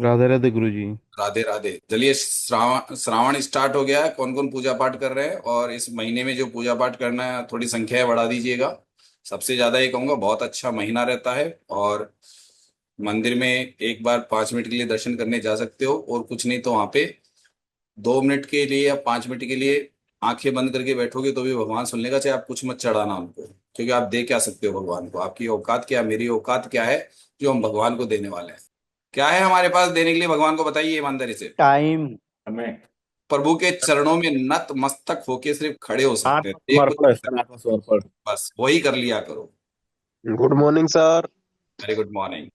राधे राधे गुरु जी। राधे राधे। चलिए, श्रावण श्रावण स्टार्ट हो गया है। कौन कौन पूजा पाठ कर रहे हैं और इस महीने में जो पूजा पाठ करना है थोड़ी संख्या बढ़ा दीजिएगा। सबसे ज्यादा ये कहूंगा, बहुत अच्छा महीना रहता है। और मंदिर में एक बार 5 मिनट के लिए दर्शन करने जा सकते हो, और कुछ नहीं तो वहां पे 2 मिनट के लिए या 5 मिनट के लिए आंखें बंद करके बैठोगे तो भी भगवान सुन लेगा, चाहे आप कुछ मत चढ़ाना उनको। क्योंकि आप दे क्या सकते हो भगवान को? आपकी औकात क्या है, मेरी औकात क्या है जो हम भगवान को देने वाले हैं? क्या है हमारे पास देने के लिए भगवान को? बताइए ईमानदारी से। टाइम। हमें प्रभु के चरणों में नत मस्तक होके सिर्फ खड़े हो सकते हैं, एक कुछ आत्मसमर्पण है नहीं सर, सकते। आत्मसमर्पण। बस वही कर लिया करो। Good morning sir. Very good morning.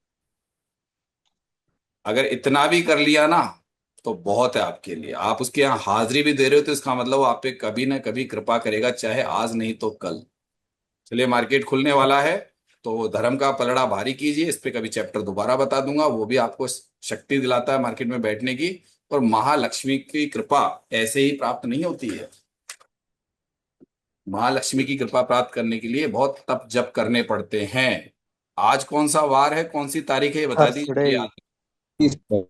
अगर इतना भी कर लिया ना तो बहुत है आपके लिए। आप उसके यहाँ हाजिरी भी दे रहे हो तो इसका मतलब वो आप पे कभी ना कभी कृपा करेगा, चाहे आज नहीं तो कल। चलिए, मार्केट खुलने वाला है, तो धर्म का पलड़ा भारी कीजिए। इस पे कभी चैप्टर दोबारा बता दूंगा, वो भी आपको शक्ति दिलाता है मार्केट में बैठने की। और महालक्ष्मी की कृपा ऐसे ही प्राप्त नहीं होती है। महालक्ष्मी की कृपा प्राप्त करने के लिए बहुत तप जप करने पड़ते हैं। आज कौन सा वार है, कौन सी तारीख है, ये बता दीजिए थर्सडे। मुझे याद।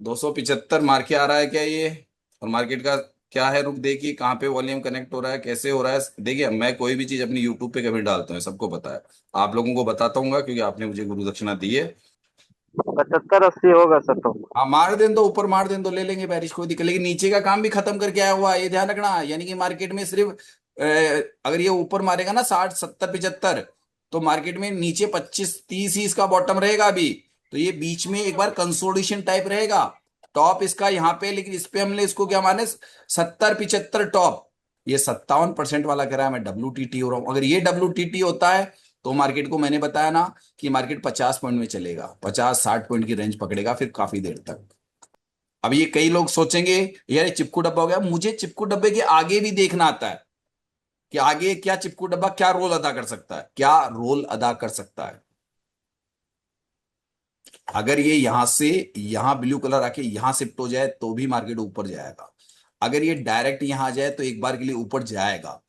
275 मार के आ रहा है क्या ये? और मार्केट का क्या है? रुक देखिए कहाँ पे वॉल्यूम कनेक्ट हो रहा है, कैसे हो रहा है। देखिए, मैं कोई भी चीज अपनी यूट्यूब पे कभी डालता हूँ, सबको पता है। आप लोगों को बताता हूँ क्योंकि आपने मुझे गुरु दक्षिणा दी है। 75-80 होगा सर तो। हाँ, मार दें तो ऊपर मार दें तो ले लेंगे बैरिश, कोई दिक्कत। लेकिन नीचे का काम भी खत्म करके आया हुआ है, ये ध्यान रखना। यानी कि मार्केट में सिर्फ अगर ये ऊपर मारेगा ना 60 70 75, तो मार्केट में नीचे 25 30 ही इसका बॉटम रहेगा अभी। तो ये बीच में एक बार कंसोलिडेशन टाइप रहेगा। टॉप इसका यहाँ पे, लेकिन इस पे हमने इसको क्या माने, 70 75 टॉप। ये 57% वाला कह रहा है, मैं WTT हो रहा हूँ। अगर ये WTT होता है तो मार्केट को मैंने बताया ना कि मार्केट 50 पॉइंट में चलेगा, 50 60 पॉइंट की रेंज पकड़ेगा फिर काफी देर तक। अब ये कई लोग सोचेंगे यार ये चिपकू डब्बा हो गया। मुझे चिपकू डब्बे के आगे भी देखना आता है कि आगे क्या चिपकू डब्बा क्या रोल अदा कर सकता है, क्या रोल अदा कर सकता है। अगर ये यहां से यहां ब्लू कलर आके यहां शिफ्ट हो जाए तो भी मार्केट ऊपर जाएगा। अगर ये डायरेक्ट यहां आ जाए तो एक बार के लिए ऊपर जाएगा,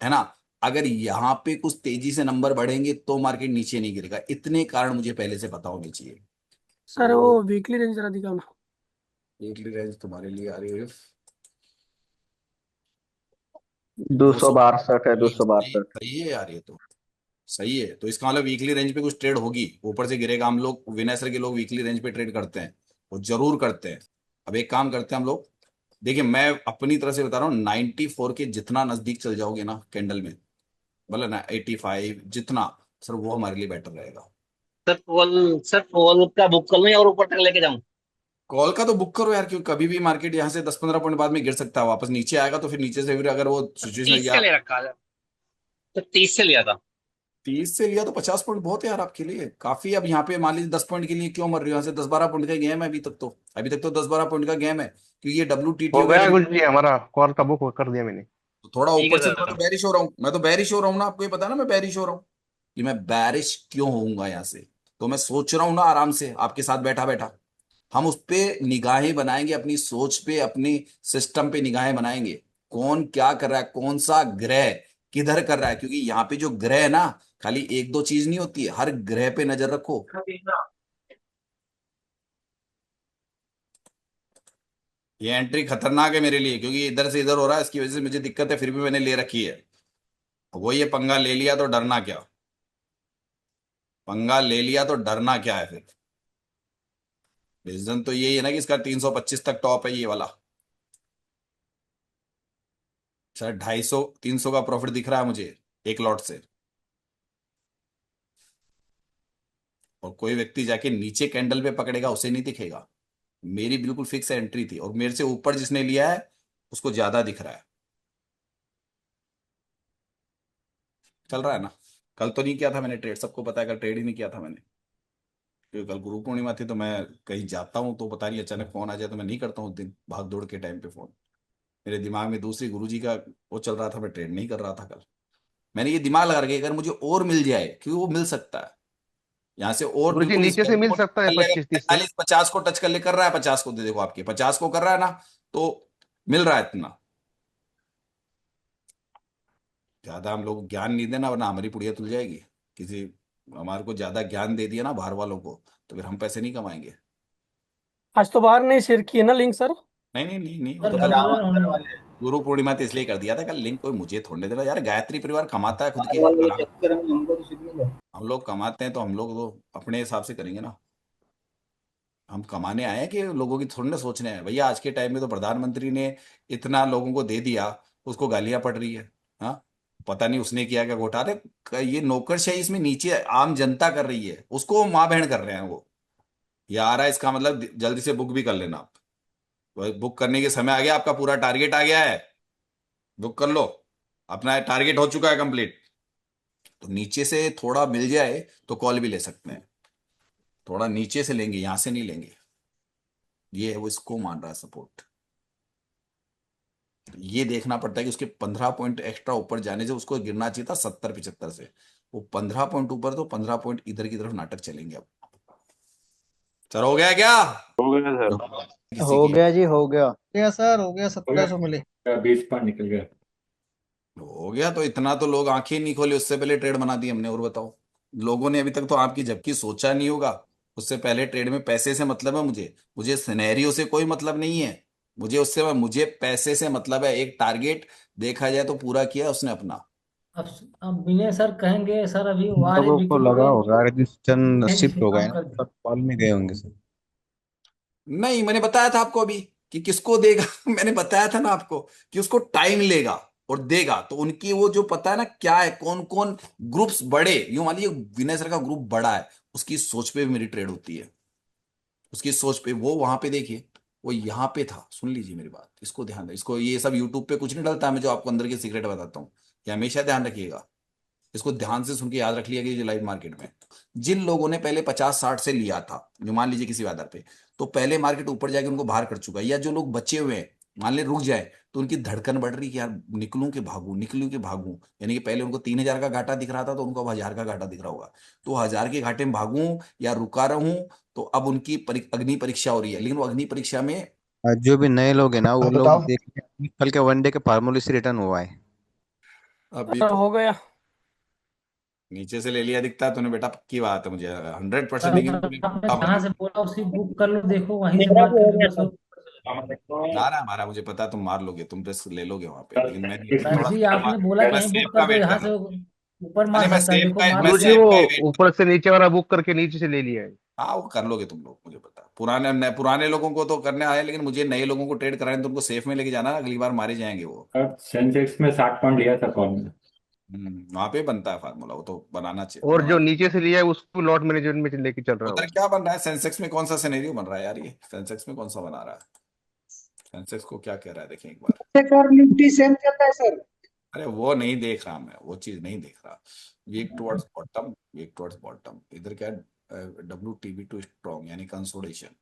है ना। अगर यहां पे कुछ तेजी से नंबर बढ़ेंगे तो मार्केट नीचे नहीं गिरेगा। इतने कारण मुझे पहले से पता होने चाहिए। सर वो तो वीकली रेंज जरा दिखाना। वीकली रेंज तुम्हारे लिए आ रही है दो दो सौ सौ बासठ है, दो सौ सही बासठ सही है यार, ये तो सही है। तो इसका मतलब वीकली रेंज पे कुछ ट्रेड होगी, ऊपर से गिरेगा। हम लोग विनयसर के लोग वीकली रेंज पे ट्रेड करते हैं, वो जरूर करते हैं। अब एक काम करते हैं हम लोग। देखिए, मैं अपनी तरह से बता रहा हूँ, 94 के जितना नजदीक चल जाओगे ना कैंडल में, बोला ना 85 जितना, सर वो हमारे लिए बेटर रहेगा। सर कॉल का बुक कर लूं या और ऊपर तक लेके जाऊं? कॉल का तो बुक करो यार, क्यों कभी भी मार्केट यहाँ से 10 15 पॉइंट बाद में गिर सकता है, वापस नीचे आएगा तो फिर नीचे से फिर अगर वो तो सिचुएशन 30 या से ले रखा है। तो 30 से लिया था। 30 से लिया तो 50 पॉइंट बहुत है यार आपके लिए, काफी। अब यहाँ पे मान लीजिए 10 पॉइंट के लिए क्यों मर रही हो? यहाँ से 10 12 पॉइंट का गेम है अभी तक तो 10 12 पॉइंट का गेम है, क्योंकि ये WTT हो हो गया। गया गुरु जी, हमारा कॉल का बुक कर दिया मैंने। तो थोड़ा ठीक है ऊपर से मैं तो सर। बैरिश हो रहा हूँ, ना। आपको ये पता है ना मैं बैरिश हो रहा हूँ, कि मैं बैरिश क्यों होऊंगा यहाँ से। तो मैं सोच रहा हूँ ना आराम से आपके साथ बैठा बैठा, हम उस पे निगाहें बनाएंगे, अपनी सोच पे, अपनी सिस्टम पे निगाहें बनाएंगे। कौन क्या कर रहा है, कौन सा ग्रह किधर कर रहा है। क्योंकि यहाँ पे जो ग्रह है ना, खाली एक दो चीज नहीं होती है, हर ग्रह पे नजर रखो। ये एंट्री खतरनाक है मेरे लिए, क्योंकि इधर से इधर हो रहा है, इसकी वजह से मुझे दिक्कत है, फिर भी मैंने ले रखी है। वो ये पंगा ले लिया तो डरना क्या? पंगा ले लिया तो डरना क्या है फिर? डिसीजन तो यही है ना कि इसका 325 तक टॉप है ये वाला। शायद 250 300 का प्रॉफिट दिख रहा है मुझे एक लॉट से। और कोई व्यक्ति जाके नीचे कैंडल पे पकड़ेगा उसे नहीं दिखेगा। मेरी बिल्कुल फिक्स एंट्री थी, और मेरे से ऊपर जिसने लिया है उसको ज्यादा दिख रहा है। चल रहा है ना। कल तो नहीं किया था मैंने ट्रेड, सबको पता है कल ट्रेड ही नहीं किया था मैंने। क्योंकि कल गुरु पूर्णिमा थी, तो मैं कहीं जाता हूँ तो पता नहीं अचानक फोन आ जाए तो मैं नहीं करता हूँ उस दिन भाग दौड़ के टाइम पे फोन। मेरे दिमाग में दूसरी गुरु जी का वो चल रहा था, मैं ट्रेड नहीं कर रहा था कल। मैंने ये दिमाग लगा रखा अगर मुझे और मिल जाए, क्योंकि वो मिल सकता है यहाँ से और गुरु जी बिल्कुल इस नीचे से वैल्यू मिल को टच सकता है कर लेगा। 25 30 से। 45 50 को टच कर ले, कर रहा है 50 को, दे देखो आपके 50 को कर रहा है ना, तो मिल रहा है इतना। ज्यादा हम लोग ज्ञान नहीं देना, वरना हमारी पुड़िया तुल जाएगी। किसी हमारे को ज्यादा ज्ञान दे दिया ना बाहर वालों को, तो फिर हम पैसे नहीं कमाएंगे। आज तो बाहर नहीं शेयर किए ना लिंक सर। नहीं नहीं नहीं नहीं, वो सर तो कल बराबर होने वाले हैं। गुरु पूर्णिमा तो इसलिए कर दिया था, कल लिंक कोई मुझे थोड़ने देना यार, गायत्री परिवार कमाता है खुद के बाहर लिए वाले खाना। चक्कर में हमको तो सिग्नल है। हम लोग कमाते हैं तो हम लोग तो अपने हिसाब से करेंगे ना। हम कमाने आए हैं कि लोगों की थोड़ी ना सोचने हैं भैया। आज के टाइम में तो प्रधानमंत्री ने इतना लोगों को दे दिया, उसको गालियां पड़ रही है। हाँ, पता नहीं उसने किया क्या घोटाले। ये नौकरशाही इसमें नीचे आम जनता कर रही है, उसको माँ बहन कर रहे हैं वो। ये आ रहा है, इसका मतलब जल्दी से बुक भी कर लेना आप। बुक करने के समय आ गया, आपका पूरा टारगेट आ गया है, बुक कर लो। अपना टारगेट हो चुका है कंप्लीट। तो नीचे से थोड़ा मिल जाए तो कॉल भी ले सकते हैं। थोड़ा नीचे से लेंगे, यहां से नहीं लेंगे। ये है वो, इसको मान रहा है सपोर्ट। ये देखना पड़ता है कि उसके 15 पॉइंट एक्स्ट्रा ऊपर जाने से उसको गिरना चाहिए था 70-75 से। वो 15 पॉइंट ऊपर, तो 15 पॉइंट इधर की तरफ नाटक चलेंगे अब। चलो, हो गया क्या? हो गया सर। किसी हो की गया जी, हो गया। गया सर, हो गया, 1700 मिले। 20 पॉइंट निकल गया। हो गया तो इतना तो लोग आंखें नहीं खोले उससे पहले ट्रेड बना दी हमने। और बताओ, लोगों ने अभी तक तो आपकी जबकि सोचा नहीं होगा। उससे पहले ट्रेड में पैसे से मतलब है मुझे, मुझे सिनेरियो से कोई मतलब नहीं है। मुझे पैसे से मतलब है। एक टारगेट देखा जाए तो पूरा किया उसने अपना। अब अब विनय सर कहेंगे सर अभी उन वारे लोगों को लगा बिकेंगे, होगा रजिस्ट्रेशन कहेंगे शिफ्ट फिर हो गए काम ना, कर दे। सब कॉल में गए होंगे सर। नहीं, मैंने बताया था आपको अभी कि किसको देगा। मैंने बताया था ना आपको कि उसको टाइम लेगा और देगा। तो उनकी वो जो पता है ना क्या है, कौन कौन ग्रुप्स बड़े, यूं मान लीजिए विनय सर का ग्रुप बड़ा है, उसकी सोच पे भी मेरी ट्रेड होती है। उसकी सोच पे वो वहां पे देखिए, वो यहाँ पे था। सुन लीजिए मेरी बात, इसको ध्यान दे। इसको ये सब यूट्यूब पे कुछ नहीं डलता, मैं जो आपको अंदर के सीक्रेट बताता हूँ, ये हमेशा ध्यान रखिएगा। इसको ध्यान से सुन के याद रख लिया कि जो लाइव मार्केट में जिन लोगों ने पहले 50-60 से लिया था, जो मान लीजिए किसी आधार पे, तो पहले मार्केट ऊपर जाके उनको बाहर कर चुका है। या जो लोग बचे हुए हैं, मान ले रुक जाए, तो उनकी धड़कन बढ़ रही कि यार निकलूं कि भागूं, निकलूं कि भागूं। यानी कि पहले उनको 3,000 का घाटा दिख रहा था, तो उनको अब 1,000 का घाटा दिख रहा होगा। तो 1,000 के घाटे में भागूं या रुका रहूं। तो अब उनकी अग्नि परीक्षा हो रही है, लेकिन वो अग्नि परीक्षा में जो भी नए लोग हैं ना, वो अब लोग बताओ। देख कल के वनडे के फार्मूले से रिटर्न हुआ है। अभी सर तो हो गया। नीचे से ले लिया दिखता है तूने बेटा, पक्की बात है मुझे 100%। सर लेकिन तूने आपने पक्का जहाँ बोली। से बोला उसी बुक कर लो, देखो वहीं से मेरा भी मार्केट हो गया रिवर्स हो। सर। ना ना, हमारा मुझे पता है तुम मार लोगे, तुम रिस्क ले लोगे वहां पे, लेकिन मैं नहीं, मैं सर थोड़ा जी सेफ आपने बोला मैं कहीं सेफ बुक का कर दो, वेट यहाँ कर रहा से हूँ। ऊपर अरे मार मैं सकता है, सेफ देखो का मैं गुरुजी मार्केट। सेफ वो का ही वेट। ऊपर से नीचे वाला बुक करके नीचे से ले लिया है। हाँ, वो कर लोगे तुम लोग, मुझे पता है। पुराने लोगों को तो करने आए, लेकिन मुझे नए लोगों को ट्रेड कराने तो उनको सेफ में लेके जाना, अगली बार मारे जाएंगे वो। अब सेंसेक्स में 60 पॉइंट लिया था कॉल में। वहां पे बनता है फार्मूला, वो तो बनाना चाहिए, और जो बनाना। नीचे से लिया है उसको लॉट मैनेजमेंट में लेके चल रहा उधर हो। क्या बन रहा है सेंसेक्स में? कौन सा सिनेरियो बन रहा है यार? ये सेंसेक्स में कौन सा बना रहा है? सेंसेक्स को क्या कह रहा है, देखें एक बार। और निफ्टी सेम चलता है सर। अरे वो नहीं देख रहा मैं, वो चीज नहीं देख रहा। Weak towards bottom, weak towards bottom, इधर क्या है? WTB टू स्ट्रॉन्ग, यानी कंसोलिडेशन।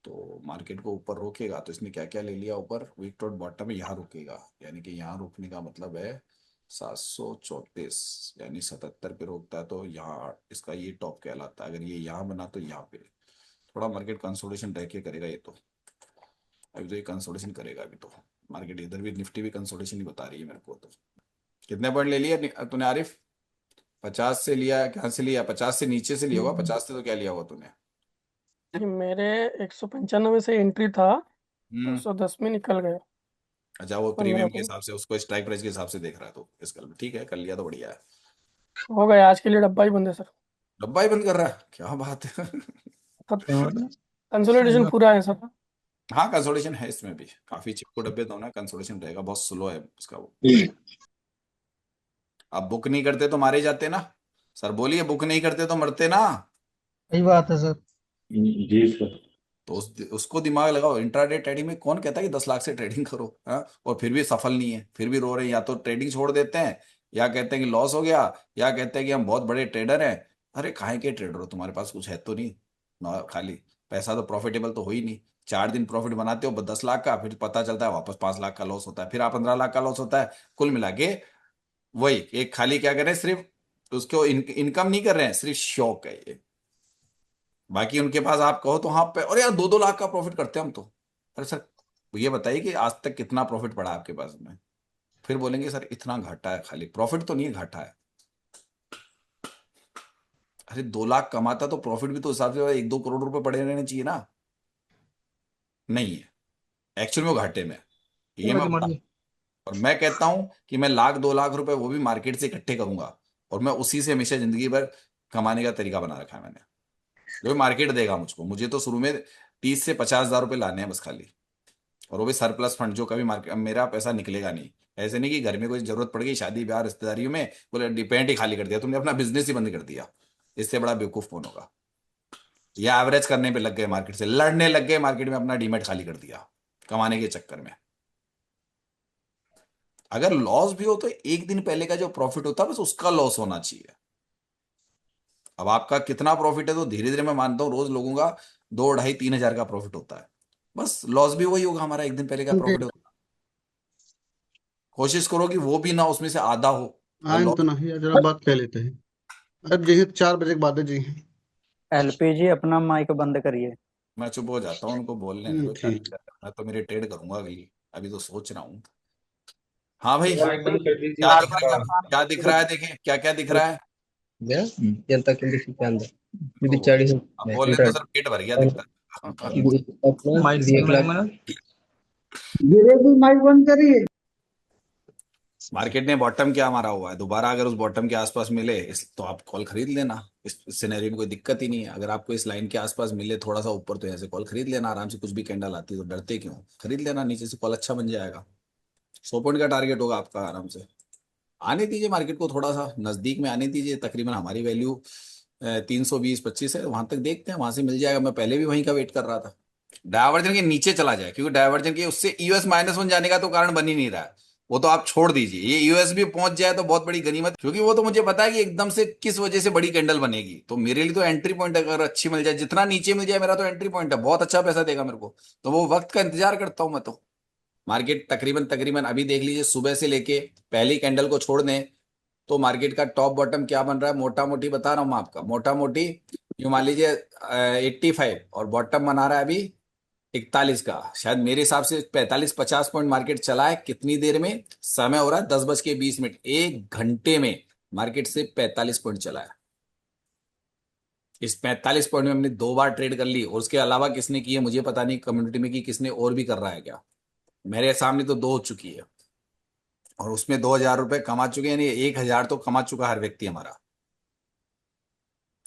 तो मार्केट को ऊपर रोकेगा, तो इसने क्या क्या ले लिया ऊपर? वीक टुवर्ड बॉटम में यहाँ रुकेगा, यानी कि यहाँ रुकने का मतलब है 734, यानी 77 पे रोकता है तो यहाँ इसका ये टॉप कहलाता है। अगर ये यहाँ बना तो यहाँ पे थोड़ा मार्केट कंसोलिडेशन रह के करेगा ये तो। अभी तो ये कंसोलिडेशन करेगा अभी तो मार्केट। इधर भी निफ्टी भी कंसोलिडेशन ही बता रही है मेरे को तो। कितने पॉइंट ले लिया तूने आरिफ? 50 से लिया? कहाँ से लिया? 50 से नीचे से लिया होगा। 50 से तो क्या लिया होगा तूने? जी, मेरे 195 से एंट्री था, हम्म 210 में निकल गया। अच्छा, वो 15 प्रीमियम के पॉइंट हिसाब से, उसको स्ट्राइक प्राइस के हिसाब से देख रहा है तो इस कल में ठीक है, कर लिया तो बढ़िया है। हो गया, आज के लिए डब्बा ही बंद है सर। डब्बा ही बंद कर रहा है, क्या बात है। कंसोलिडेशन पूरा है सर। हाँ, कंसोलिडेशन है इसमें भी काफी। चिपको डब्बे तो ना, कंसोलिडेशन रहेगा, बहुत स्लो है उसका वो। अब बुक नहीं करते तो मारे जाते ना। सर बोलिए, बुक नहीं करते तो मरते ना। सही बात है सर। जी सर। तो उसको दिमाग लगाओ। इंट्राडे ट्रेडिंग में कौन कहता है कि 10 लाख से ट्रेडिंग करो? हाँ, और फिर भी सफल नहीं है, फिर भी रो रहे हैं। या तो ट्रेडिंग छोड़ देते हैं, या कहते हैं कि लॉस हो गया, या कहते हैं कि हम बहुत बड़े ट्रेडर हैं। अरे काहे के ट्रेडर हो? तुम्हारे पास कुछ है तो नहीं ना, खाली पैसा तो प्रॉफिटेबल तो हो ही नहीं। 4 दिन प्रॉफिट बनाते हो 10 लाख का, फिर पता चलता है वापस 5 लाख का लॉस होता है, फिर आप 15 लाख का लॉस होता है। कुल मिला के वही एक खाली क्या कर रहे हैं, सिर्फ उसको इनकम नहीं कर रहे हैं, सिर्फ शौक है ये। बाकी उनके पास आप कहो तो हाँ पे, और यार 2-2 लाख का प्रॉफिट करते हैं हम तो। अरे सर, ये बताइए कि आज तक कितना प्रॉफिट पड़ा आपके पास में? फिर बोलेंगे सर इतना घाटा है, खाली प्रॉफिट तो नहीं है, घाटा है। अरे 2 लाख कमाता तो प्रॉफिट भी तो हिसाब से 1-2 करोड़ रुपए पड़े रहने चाहिए ना। नहीं है, एक्चुअल में वो घाटे में है। ये मैं बता, और मैं कहता हूं कि मैं 1 लाख 2 लाख रुपए वो भी मार्केट से इकट्ठे करूंगा, और मैं उसी से हमेशा जिंदगी भर कमाने का तरीका बना रखा है मैंने, जो मार्केट देगा मुझको। मुझे तो शुरू में 30 से 50 हज़ार रुपए लाने हैं बस खाली, और वो भी सरप्लस फंड, जो कभी मार्केट मेरा पैसा निकलेगा नहीं। ऐसे नहीं कि घर में कोई जरूरत पड़ गई, शादी ब्याह रिश्तेदारियों में, बोले डिपेंड ही खाली कर दिया तुमने, अपना बिजनेस ही बंद कर दिया। इससे बड़ा बेवकूफ कौन होगा। या एवरेज करने पे लग गए, मार्केट से लड़ने लग गए, मार्केट में अपना डीमेट खाली कर दिया कमाने के चक्कर में। अगर लॉस भी हो तो एक दिन पहले का जो प्रॉफिट होता है बस उसका लॉस होना चाहिए। अब आपका कितना प्रॉफिट है तो धीरे धीरे मैं मानता हूं रोज लोगों का 2 2.5 3 हज़ार का प्रॉफिट होता है, बस लॉस भी वही होगा हमारा, एक दिन पहले का प्रॉफिट होता है। कोशिश करो कि वो भी ना उसमें से आधा हो। आइन तो नहीं जरा बात कह लेते हैं। अब जी 4 बजे के बाद जी। एलपीजी अपना माइक बंद करिए। मैं चुप हो जाता हूँ, उनको बोलने दो, क्या ठीक। दिक्कत है? मैं तो मेरी ट्रेड करूंगा अगली, अभी तो सोच रहा हूँ। हाँ भाई, माइक बंद कर दीजिए क्या दिख आपका। रहा है, क्या दिख रहा है, देखें क्या क्या दिख रहा है। जनता के अंदर अब बोलने तो सर पेट भर गया दिख रहा है। माइक बंद करिए। मार्केट ने बॉटम क्या मारा हुआ है, दोबारा अगर उस बॉटम के आसपास मिले तो आप कॉल खरीद लेना। इस सिनेरियो में कोई दिक्कत ही नहीं है। अगर आपको इस लाइन के आसपास मिले थोड़ा सा ऊपर, तो ऐसे कॉल खरीद लेना आराम से, कुछ भी कैंडल आती है तो डरते क्यों, खरीद लेना, नीचे से कॉल अच्छा बन जाएगा। 100 पॉइंट का टारगेट होगा आपका, आराम से आने दीजिए मार्केट को, थोड़ा सा नजदीक में आने दीजिए। तकरीबन हमारी वैल्यू 320-25 है, वहां तक देखते हैं, वहां से मिल जाएगा। मैं पहले भी वहीं का वेट कर रहा था, डायवर्जन के नीचे चला जाए, क्योंकि डायवर्जन के उससे US-1 जाने का तो कारण बन ही नहीं रहा है, वो तो आप छोड़ दीजिए। ये यूएस भी पहुंच जाए तो बहुत बड़ी गनीमत, क्योंकि वो तो मुझे पता है कि एकदम से किस वजह से बड़ी कैंडल बनेगी। तो मेरे लिए तो एंट्री पॉइंट अगर अच्छी मिल जाए, जितना नीचे मिल जाए मेरा तो एंट्री पॉइंट है, बहुत अच्छा पैसा देगा मेरे को। तो वो वक्त का इंतजार करता हूं मैं तो। मार्केट तकरीबन तकरीबन अभी देख लीजिए, सुबह से लेके पहली कैंडल को छोड़ दें तो मार्केट का टॉप बॉटम क्या बन रहा है, मोटा मोटी बता रहा हूं मैं आपका, मोटा मोटी यूं मान लीजिए 85, और बॉटम बना रहा है अभी 41 का। शायद मेरे हिसाब से 45-50 पॉइंट मार्केट चला है। कितनी देर में, समय हो रहा है 10:20, 1 घंटे में मार्केट से 45 पॉइंट चला है। इस 45 पॉइंट में हमने 2 बार ट्रेड कर ली, और उसके अलावा किसने की है मुझे पता नहीं, कम्युनिटी में की किसने और भी कर रहा है क्या। मेरे सामने तो 2 हो चुकी है, और उसमें 2,000 रुपए कमा चुके हैं, यानी 1,000 तो कमा चुका हर व्यक्ति हमारा।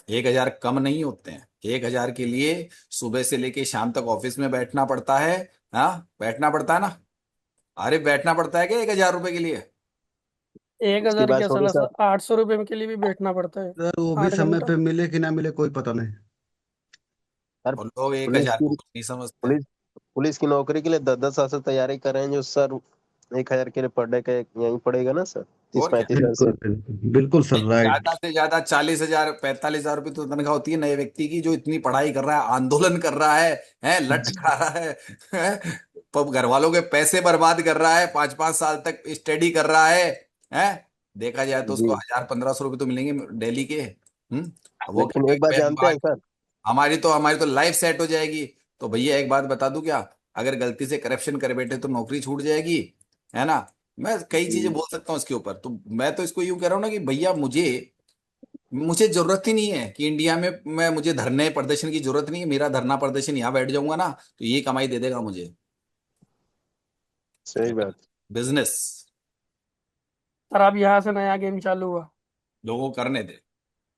1,000 कम नहीं होते हैं। 1,000 के लिए सुबह से लेके शाम तक ऑफिस में बैठना पड़ता है। हाँ, बैठना पड़ता है ना, अरे बैठना पड़ता है क्या 1,000 रुपए के लिए? 1,000 क्या साला 800 रुपए के लिए भी बैठना पड़ता है। सर वो भी 8 समय घंटा। पे मिले कि ना मिले कोई पता नहीं। और लोग पुलिस 1,000 की को कुछ नहीं समझते। पुलिस की नौकरी के लिए 10-10 साल से तैयारी कर रहे हैं, जो सर 1,000 के लिए पर डे का यहीं पड़ेगा ना सर, और क्या, 30-35 हजार बिल्कुल बिल्कुल सर, राइट। ज्यादा से ज्यादा 40,000 45,000 रुपए तो तनख्वाह होती है नए व्यक्ति की, जो इतनी पढ़ाई कर रहा है, आंदोलन कर रहा है लट खा रहा है, पब घर वालों के पैसे बर्बाद कर रहा है, 5-5 साल तक स्टडी कर रहा है। देखा जाए तो उसको जी। 1,000-1,500 रुपए तो मिलेंगे डेली के। अब वो लेकिन एक बात जानते हैं सर, हमारी तो लाइफ सेट हो जाएगी। तो भैया एक बात बता दूं क्या, अगर गलती से करप्शन कर बैठे तो नौकरी छूट जाएगी, है ना। मैं कई चीजें बोल सकता हूँ इसके ऊपर, तो मैं तो इसको यूं कह रहा हूँ ना कि भैया मुझे मुझे जरूरत ही नहीं है कि इंडिया में मुझे धरने प्रदर्शन की जरूरत नहीं है। मेरा धरना प्रदर्शन यहाँ बैठ जाऊंगा ना तो ये कमाई दे देगा मुझे, सही बात। बिजनेस। सर अब यहाँ से नया गेम चालू हुआ। लोगों को करने दे।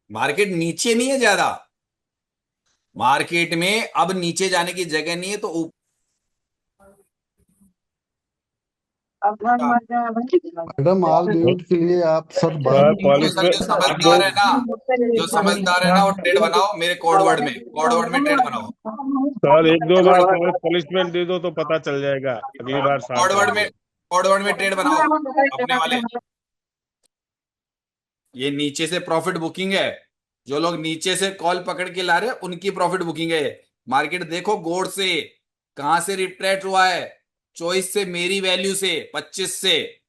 मार्केट नीचे नहीं है ज्यादा, मार्केट में अब नीचे जाने की जगह नहीं है, तो मैडम ऑल म्यूट के लिए आप सर जो समझदार है ना, जो समझदार है ना वो ट्रेड बनाओ मेरे कोड वर्ड में ट्रेड बनाओ। सर 1-2 बार पनिशमेंट दे दो तो पता चल जाएगा, अगली बार कोड वर्ड में ट्रेड बनाओ अपने वाले। ये नीचे से प्रॉफिट बुकिंग है, जो लोग नीचे से कॉल पकड़ के ला रहे हैं उनकी प्रॉफिट बुकिंग है। मार्केट देखो गौर से कहां से रिट्रैक्ट हुआ है, 24 से मेरी वैल्यू से 25 से,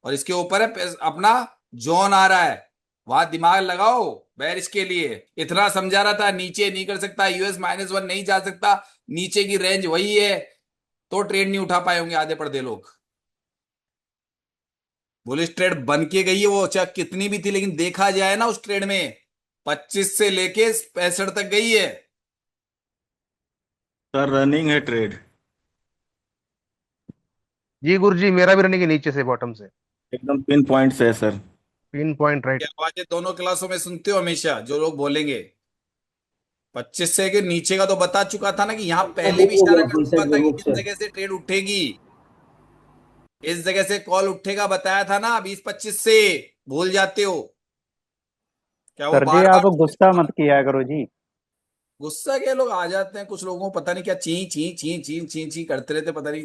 और इसके ऊपर है अपना जोन आ रहा है, वहां दिमाग लगाओ बेरिश के लिए। इतना समझा रहा था नीचे नहीं कर सकता, US-1 नहीं जा सकता, नीचे की रेंज वही है, तो ट्रेड नहीं उठा पाए होंगे आधे पर्दे लोग। बुलिश ट्रेड बन के गई है वो, चाहे कितनी भी थी, लेकिन देखा जाए ना उस ट्रेड में 25 से लेके 65 तक गई है। सर रनिंग है ट्रेड, जी गुरुजी, मेरा भी रनिंग है नीचे से, बॉटम से। एकदम पिन पॉइंट से है सर। Pin point right. क्या आवाजें दोनों क्लासों में सुनते हो हमेशा जो लोग बोलेंगे? 25 से के नीचे का तो बता चुका था ना कि यहाँ पहले भी इशारा कर चुका था कि इस जगह से ट्रेड उठेगी, इस जगह से कॉल उठेगा, बताया था ना। 20-25 से भूल जाते हो क्या? वो सर जी बार आप बार गुस्सा मत किया करो जी। गुस्सा के लोग आ जाते हैं, कुछ लोगों को पता नहीं क्या ची ची ची ची ची ची करते रहते, पता नहीं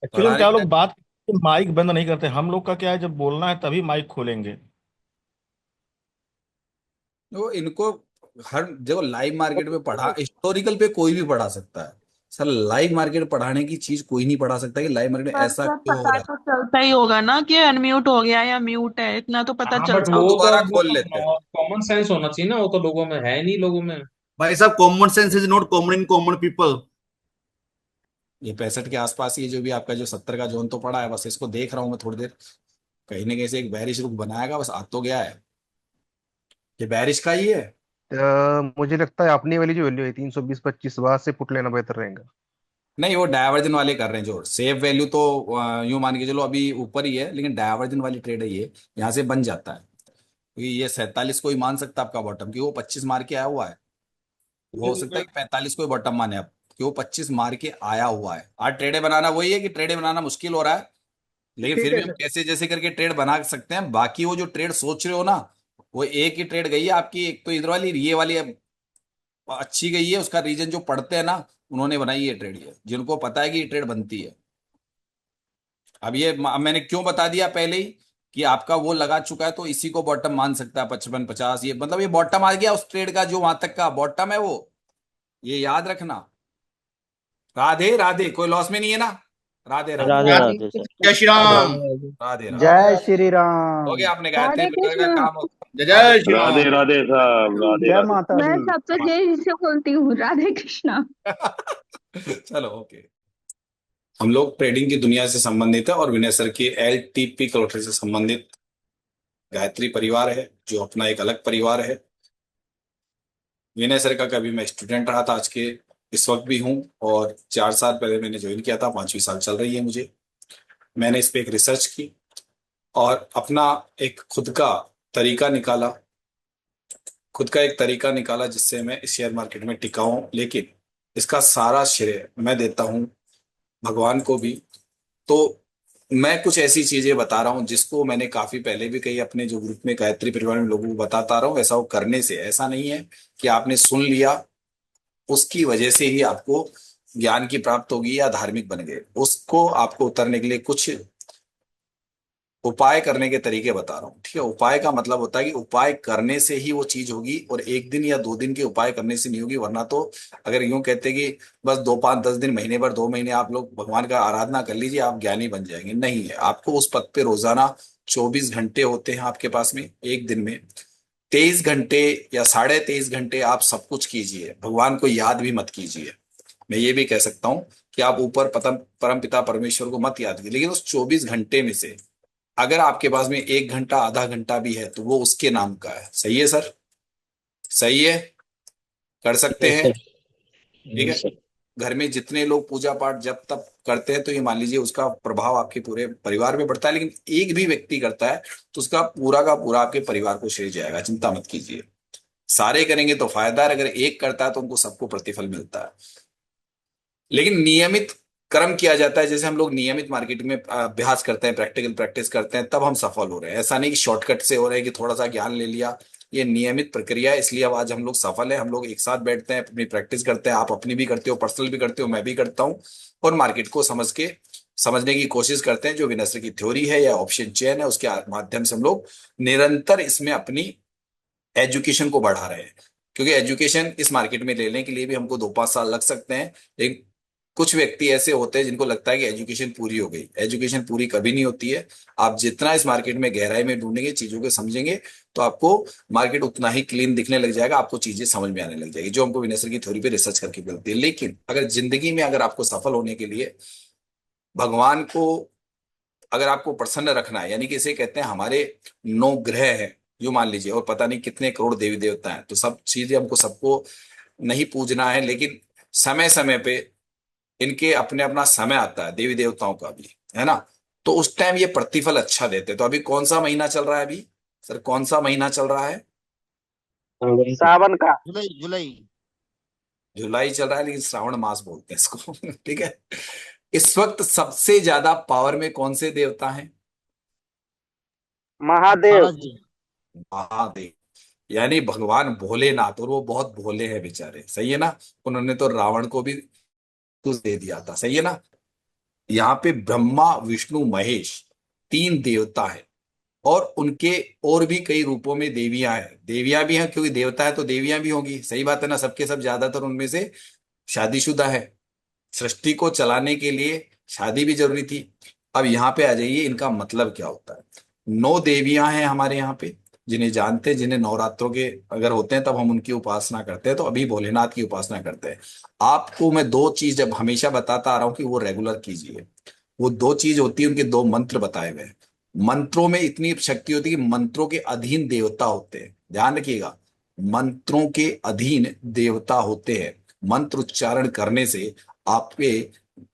एक्चुअली में पढ़ाने क्या में। लोग बात माइक बंद नहीं करते, हम लोग का क्या है, जब बोलना है तभी माइक खोलेंगे। वो इनको हर देखो, लाइव मार्केट में पढ़ा, हिस्टोरिकल पे कोई भी पढ़ा सकता है सर। लाइव मार्केट पढ़ाने की चीज कोई नहीं पढ़ा सकता कि लाइव मार्केट में पर ऐसा सर क्यों हो पता रहा तो चलता ही होगा ना कि अनम्यूट हो गया या म्यूट है, इतना तो पता हाँ बट चलता है। अब वो तो दोबारा अब खोल लेते हैं। कॉमन सेंस होना चाहिए ना, वो तो लोगों में है नहीं, लोगों में। भाई साहब common sense is not common in common people. ये 65 के आसपास, ये जो भी आपका जो 70 का जोन तो पड़ा है, बस इसको देख रहा हूँ मैं थोड़ी देर। कहीं ना कहीं से एक बैरिश रुख बनाएगा, बस आ तो गया है। ये बैरिश का ही है। मुझे लगता है अपनी वाली जो वैल्यू है 320-25, वहां से पुट लेना बेहतर रहेगा। नहीं, वो डायवर्जन वाले कर रहे हैं जो सेफ वैल्यू तो यूं मान के चलो अभी ऊपर ही है, लेकिन डायवर्जन वाली ट्रेड है ये, यहाँ से बन जाता है। क्योंकि ये 47 को ही मान सकता है आपका बॉटम, कि वो 25 मार के आया हुआ है। वो हो सकता है कि 45 को ही बॉटम माने आप, कि वो 25 मार के आया हुआ है। आज ट्रेडे बनाना वही है कि ट्रेडे बनाना मुश्किल हो रहा है, लेकिन ठीक फिर भी है हम सर। कैसे जैसे करके ट्रेड बना सकते हैं। बाकी वो जो ट्रेड सोच रहे हो ना, वो एक ही ट्रेड गई है आपकी, एक तो इधर वाली, ये वाली अच्छी गई है। उसका रीजन जो पढ़ते हैं ना, उन्होंने बनाई है ट्रेड, ये जिनको पता है कि ये ट्रेड बनती है। अब ये मैंने क्यों बता दिया पहले ही कि आपका वो लगा चुका है, तो इसी को बॉटम मान सकता है। 55-50 ये मतलब ये बॉटम आ गया उस ट्रेड का, जो वहां तक का बॉटम है वो, ये याद रखना। राधे राधे, कोई लॉस में नहीं है ना? राधे राधे। राधे राधे सर। जय श्री राम। राधे राधे। जय श्री हो राम। गया, आपने गायत्री राधे मंत्र का कृष्ण। काम हो। जय जय श्री राम। राधे राधे साहब, राधे जय राधे। माता मैं दी। सबसे तेजी से बोलती हूँ, राधे कृष्णा। चलो ओके। हम लोग ट्रेडिंग की दुनिया से संबंधित है और विनय सर की LTP कलोटर से संबंधित गायत्री परिवार है, जो अपना एक अलग परिवार है। विनय सर का कभी मैं स्टूडेंट रहा था, आज के इस वक्त भी हूँ, और 4 साल पहले मैंने ज्वाइन किया था, 5वीं साल चल रही है मुझे। मैंने इस पे एक रिसर्च की और अपना एक खुद का तरीका निकाला, जिससे मैं इस शेयर मार्केट में टिका हूं। लेकिन इसका सारा श्रेय मैं देता हूं भगवान को भी। तो मैं कुछ ऐसी चीजें बता रहा हूं जिसको मैंने काफी पहले भी कही अपने जो ग्रुप में गायत्री परिवार में लोगों को बताता रहा हूं। ऐसा वो करने से ऐसा नहीं है कि आपने सुन लिया उसकी वजह से ही आपको ज्ञान की प्राप्त होगी या धार्मिक बन गए। उसको आपको उतरने के लिए कुछ उपाय करने के तरीके बता रहा हूँ, ठीक है? उपाय का मतलब होता है कि उपाय करने से ही वो चीज होगी, और 1 दिन या 2 दिन के उपाय करने से नहीं होगी। वरना तो अगर यूं कहते कि बस 2, 5, 10 दिन, महीने भर, 2 महीने आप लोग भगवान का आराधना कर लीजिए, आप ज्ञानी बन जाएंगे, नहीं है। आपको उस पथ पे रोजाना 24 घंटे होते हैं आपके पास में। एक दिन में 23 घंटे या 23.5 घंटे आप सब कुछ कीजिए, भगवान को याद भी मत कीजिए। मैं ये भी कह सकता हूँ कि आप ऊपर परम पिता परमेश्वर को मत याद कीजिए, लेकिन उस 24 घंटे में से अगर आपके पास में 1 घंटा, आधा घंटा भी है, तो वो उसके नाम का है। सही है सर? सही है? कर सकते हैं? ठीक है। घर में जितने लोग पूजा पाठ जब तक करते हैं, तो ये मान लीजिए उसका प्रभाव आपके पूरे परिवार में पड़ता है। लेकिन एक भी व्यक्ति करता है तो उसका पूरा का पूरा आपके परिवार को श्रेय जाएगा, चिंता मत कीजिए। सारे करेंगे तो फायदा है, अगर एक करता है तो उनको सबको प्रतिफल मिलता है। लेकिन नियमित कर्म किया जाता है, जैसे हम लोग नियमित मार्केट में अभ्यास करते हैं, प्रैक्टिकल प्रैक्टिस करते हैं, तब हम सफल हो रहे हैं। ऐसा नहीं कि शॉर्टकट से हो रहे हैं कि थोड़ा सा ज्ञान ले लिया। ये नियमित प्रक्रिया है, इसलिए अब आज हम लोग सफल है। हम लोग एक साथ बैठते हैं, अपनी प्रैक्टिस करते हैं। आप अपनी भी करते हो, पर्सनल भी करते हो, मैं भी करता हूँ, और मार्केट को समझने की कोशिश करते हैं। जो विनय की थ्योरी है या ऑप्शन चेन है, उसके माध्यम से हम लोग निरंतर इसमें अपनी एजुकेशन को बढ़ा रहे हैं। क्योंकि एजुकेशन इस मार्केट में लेने के लिए भी हमको 2-5 साल लग सकते हैं। लेकिन कुछ व्यक्ति ऐसे होते हैं जिनको लगता है कि एजुकेशन पूरी हो गई। एजुकेशन पूरी कभी नहीं होती है। आप जितना इस मार्केट में गहराई में ढूंढेंगे, चीजों को समझेंगे, तो आपको मार्केट उतना ही क्लीन दिखने लग जाएगा, आपको चीजें समझ में आने लग जाएगी, जो हमको विनय सर की थ्योरी पे रिसर्च करके मिलती है। लेकिन अगर जिंदगी में अगर आपको सफल होने के लिए भगवान को अगर आपको प्रसन्न रखना है, यानी कि इसे कहते हैं हमारे 9 ग्रह हैं जो मान लीजिए, और पता नहीं कितने करोड़ देवी देवता हैं, तो सब चीजें हमको सबको नहीं पूजना है, लेकिन समय समय पे इनके अपने अपना समय आता है, देवी देवताओं का भी, है ना। तो उस टाइम ये प्रतिफल अच्छा देते हैं। तो अभी कौन सा महीना चल रहा है अभी सर, कौन सा महीना चल रहा है? सावन का। जुलाई जुलाई। जुलाई चल रहा है, लेकिन श्रावण मास बोलते हैं इसको ठीक है। इस वक्त सबसे ज्यादा पावर में कौन से देवता हैं? महादेव। महाराज जी। महादेव, यानी भगवान भोलेनाथ। और वो बहुत भोले हैं बेचारे, सही है ना। उन्होंने तो रावण को भी कुछ दे दिया था, सही है ना। यहाँ पे ब्रह्मा विष्णु महेश तीन देवता है, और उनके और भी कई रूपों में देवियां हैं। देवियां भी हैं क्योंकि देवता है तो देवियां भी होंगी, सही बात है ना। सबके सब ज्यादातर उनमें से शादीशुदा है। सृष्टि को चलाने के लिए शादी भी जरूरी थी। अब यहाँ पे आ जाइए, इनका मतलब क्या होता है। 9 देवियां हैं हमारे यहाँ पे, जिन्हें जानते हैं, जिन्हें नवरात्रों के अगर होते हैं तब हम उनकी उपासना करते हैं। तो अभी भोलेनाथ की उपासना करते हैं। आपको मैं 2 चीज जब हमेशा बताता आ रहा हूं कि वो रेगुलर कीजिए। वो 2 चीज होती है, उनके 2 मंत्र बताए हुए हैं। मंत्रों में इतनी शक्ति होती है कि मंत्रों के अधीन देवता होते हैं, ध्यान रखिएगा। मंत्रों के अधीन देवता होते हैं। मंत्र उच्चारण करने से आप पे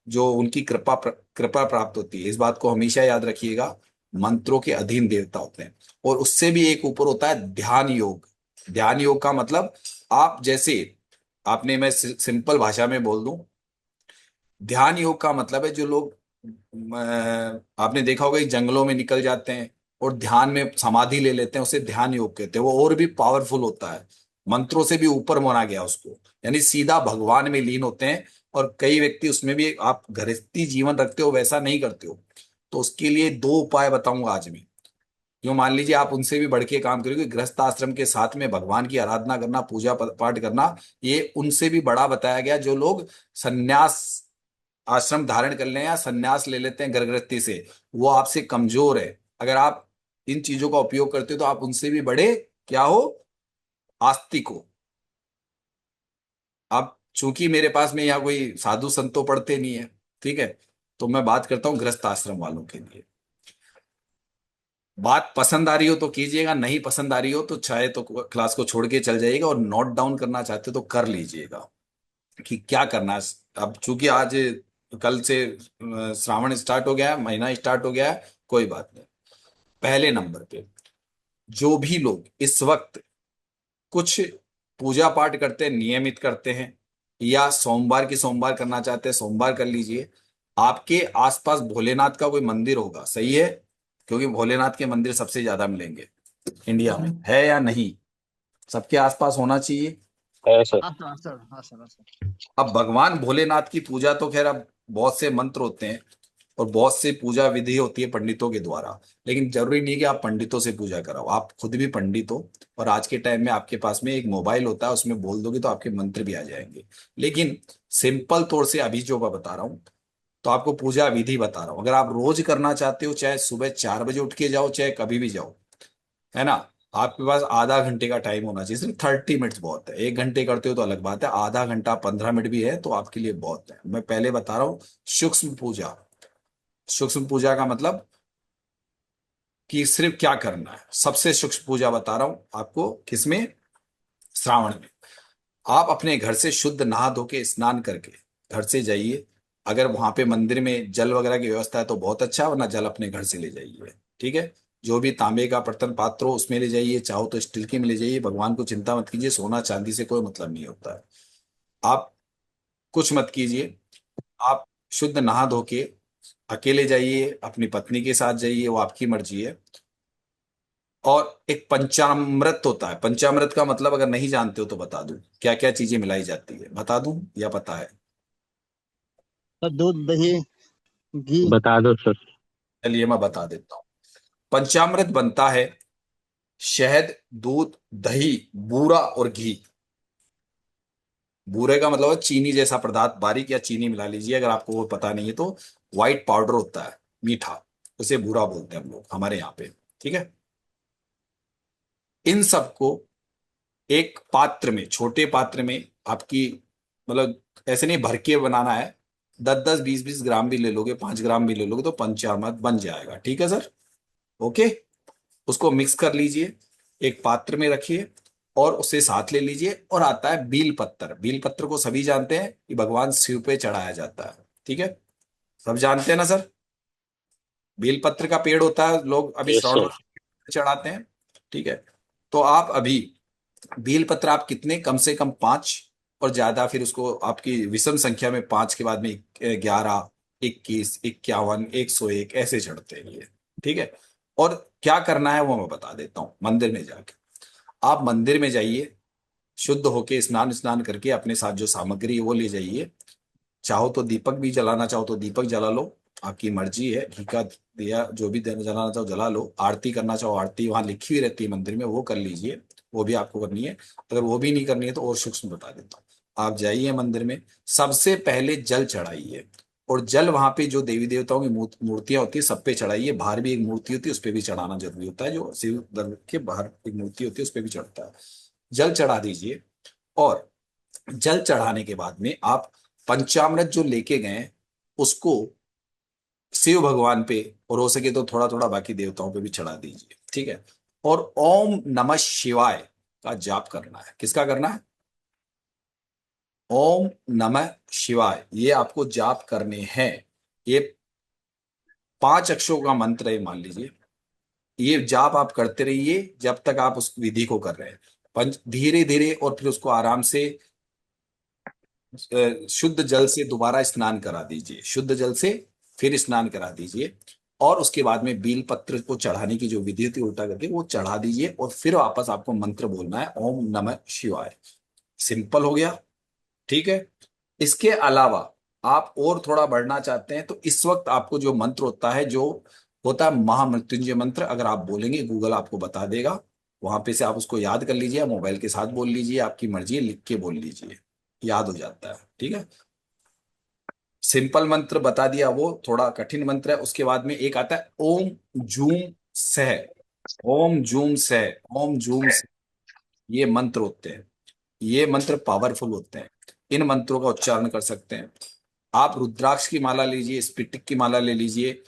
जो उनकी कृपा प्राप्त होती है, इस बात को हमेशा याद रखिएगा। मंत्रों के अधीन देवता होते हैं। और उससे भी एक ऊपर होता है ध्यान योग। ध्यान योग का मतलब, आप जैसे आपने, मैं सिंपल भाषा में बोल दूं, ध्यान योग का मतलब है जो लोग आपने देखा होगा कि जंगलों में निकल जाते हैं और ध्यान में समाधि ले लेते हैं, उसे ध्यान योग कहते हैं। वो और भी पावरफुल होता है, मंत्रों से भी ऊपर माना गया उसको, यानी सीधा भगवान में लीन होते हैं। और कई व्यक्ति उसमें भी, आप गृहस्थी जीवन रखते हो वैसा नहीं करते हो, तो उसके लिए 2 उपाय बताऊंगा आज मैं। जो मान लीजिए आप उनसे भी बढ़ के काम करोगे, गृहस्थ आश्रम के साथ में भगवान की आराधना करना, पूजा पाठ करना, ये उनसे भी बड़ा बताया गया। जो लोग सन्यास आश्रम धारण कर लें या सन्यास ले लेते हैं घर गृहस्थी से, वो आपसे कमजोर है। अगर आप इन चीजों का उपयोग करते हो तो आप उनसे भी बड़े क्या हो, आस्तिक हो। अब चूंकि मेरे पास में यहाँ कोई साधु संतों पढ़ते नहीं है, ठीक है, तो मैं बात करता हूँ गृहस्थ आश्रम वालों के लिए। बात पसंद आ रही हो तो कीजिएगा, नहीं पसंद आ रही हो तो चाहे तो क्लास को छोड़ के चल जाइएगा, और नोट डाउन करना चाहते हो तो कर लीजिएगा कि क्या करना है। अब चूंकि आज कल से श्रावण स्टार्ट हो गया है, महीना स्टार्ट हो गया है, कोई बात नहीं। पहले नंबर पे, जो भी लोग इस वक्त कुछ पूजा पाठ करते हैं, नियमित करते हैं, या सोमवार की सोमवार करना चाहते हैं, सोमवार कर लीजिए। आपके आसपास भोलेनाथ का कोई मंदिर होगा, सही है, क्योंकि भोलेनाथ के मंदिर सबसे ज्यादा मिलेंगे इंडिया में, है या नहीं? सबके आसपास होना चाहिए। है सर। हाँ सर, हाँ सर, हाँ सर, हाँ सर। अब भगवान भोलेनाथ की पूजा तो खैर अब बहुत से मंत्र होते हैं और बहुत से पूजा विधि होती है पंडितों के द्वारा, लेकिन जरूरी नहीं कि आप पंडितों से पूजा कराओ, आप खुद भी पंडित हो। और आज के टाइम में आपके पास में एक मोबाइल होता है, उसमें बोल दोगे तो आपके मंत्र भी आ जाएंगे। लेकिन सिंपल तौर से अभी जो मैं बता रहा हूँ, तो आपको पूजा विधि बता रहा हूँ। अगर आप रोज करना चाहते हो, चाहे सुबह 4 बजे उठ के जाओ, चाहे कभी भी जाओ, है ना, आपके पास आधा घंटे का टाइम होना चाहिए। सिर्फ 30 मिनट्स बहुत है। 1 घंटे करते हो तो अलग बात है, आधा घंटा 15 मिनट भी है तो आपके लिए बहुत है। मैं पहले बता रहा हूँ सूक्ष्म पूजा। सूक्ष्म पूजा का मतलब कि सिर्फ क्या करना है, सबसे सूक्ष्म पूजा बता रहा हूं आपको। किसमें? श्रावण में। आप अपने घर से शुद्ध नहा धो के स्नान करके घर से जाइए। अगर वहां पे मंदिर में जल वगैरह की व्यवस्था है तो बहुत अच्छा, वरना जल अपने घर से ले जाइए, ठीक है। जो भी तांबे का बर्तन पात्र हो उसमें ले जाइए, चाहो तो स्टील के में ले जाइए। भगवान को चिंता मत कीजिए, सोना चांदी से कोई मतलब नहीं होता है। आप कुछ मत कीजिए, आप शुद्ध नहा धो के अकेले जाइए, अपनी पत्नी के साथ जाइए, वो आपकी मर्जी है। और एक पंचामृत होता है। पंचामृत का मतलब अगर नहीं जानते हो तो बता दूं, क्या क्या चीजें मिलाई जाती है, बता दूं या पता है? सर दूध दही घी। बता दो सर। चलिए मैं बता देता हूँ। पंचामृत बनता है शहद, दूध, दही, बूरा और घी। बूरे का मतलब है चीनी जैसा पदार्थ, बारीक, या चीनी मिला लीजिए अगर आपको वो पता नहीं है तो। व्हाइट पाउडर होता है मीठा, उसे बूरा बोलते हैं हम लोग हमारे यहाँ पे, ठीक है। इन सबको एक पात्र में, छोटे पात्र में, आपकी मतलब ऐसे नहीं भर के बनाना है। 10-10, 20-20 ग्राम भी ले लोगे, 5 ग्राम भी ले लोगे तो पंचामृत बन जाएगा, ठीक है सर। ओके, उसको मिक्स कर लीजिए, एक पात्र में रखिए। और उसे साथ ले लीजिए। और आता है बील पत्तर। बील पत्र को सभी जानते हैं कि भगवान शिव पे चढ़ाया जाता है, ठीक है, सब जानते हैं ना सर। बेल पत्र का पेड़ होता है, लोग अभी यस श्रावण सर। मास में चढ़ाते हैं, ठीक है। तो आप अभी बेल पत्र आप कितने, कम से कम 5, और ज्यादा फिर उसको आपकी विषम संख्या में 5 के बाद में 11, 21, 51, 101 ऐसे चढ़ते हैं ये, ठीक है। और क्या करना है वो मैं बता देता हूँ। मंदिर में जाके आप मंदिर में जाइए, शुद्ध होके स्नान स्नान करके अपने साथ जो सामग्री है वो ले जाइए। चाहो तो दीपक भी जलाना चाहो तो दीपक जला लो, आपकी मर्जी है। घी का दिया जो भी जलाना चाहो जला लो। आरती करना चाहो आरती वहां लिखी हुई रहती है मंदिर में, वो कर लीजिए, वो भी आपको करनी है। अगर वो भी नहीं करनी है तो और सूक्ष्म बता देता हूँ। आप जाइए मंदिर में, सबसे पहले जल चढ़ाइए, और जल वहां पे जो देवी देवताओं की मूर्तियां होती है सब पे चढ़ाइए। बाहर भी एक मूर्ति होती है उस पर भी चढ़ाना जरूरी होता है, जो शिव दरबार के बाहर एक मूर्ति होती है उस पर भी चढ़ता है। जल चढ़ा दीजिए, और जल चढ़ाने के बाद में आप पंचामृत जो लेके गए उसको शिव भगवान पे, और हो सके तो थोड़ा थोड़ा बाकी देवताओं पे भी चढ़ा दीजिए, ठीक है। और ओम नमः शिवाय का जाप करना है। किसका करना है? ओम नमः शिवाय, ये आपको जाप करने हैं। ये 5 अक्षरों का मंत्र है, मान लीजिए। ये जाप आप करते रहिए जब तक आप उस विधि को कर रहे हैं। पंच धीरे धीरे, और फिर उसको आराम से शुद्ध जल से दोबारा स्नान करा दीजिए। शुद्ध जल से फिर स्नान करा दीजिए, और उसके बाद में बील पत्र को चढ़ाने की जो विधि थी उल्टा करके वो चढ़ा दीजिए, और फिर वापस आपको मंत्र बोलना है ओम नमः शिवाय। सिंपल हो गया, ठीक है। इसके अलावा आप और थोड़ा बढ़ना चाहते हैं तो इस वक्त आपको जो मंत्र होता है, जो होता है महामृत्युंजय मंत्र, अगर आप बोलेंगे गूगल आपको बता देगा। वहां पे से आप उसको याद कर लीजिए, मोबाइल के साथ बोल लीजिए, आपकी मर्जी है, लिख के बोल लीजिए, याद हो जाता है, ठीक है। सिंपल मंत्र बता दिया, वो थोड़ा कठिन मंत्र है। उसके बाद में एक आता है ओम जूम सह। ओम जूम सह, ओम जूम सह, ये मंत्र होते हैं। ये मंत्र पावरफुल होते हैं। इन मंत्रों का उच्चारण कर सकते हैं आप। रुद्राक्ष की माला लीजिए, स्फटिक की माला ले लीजिए,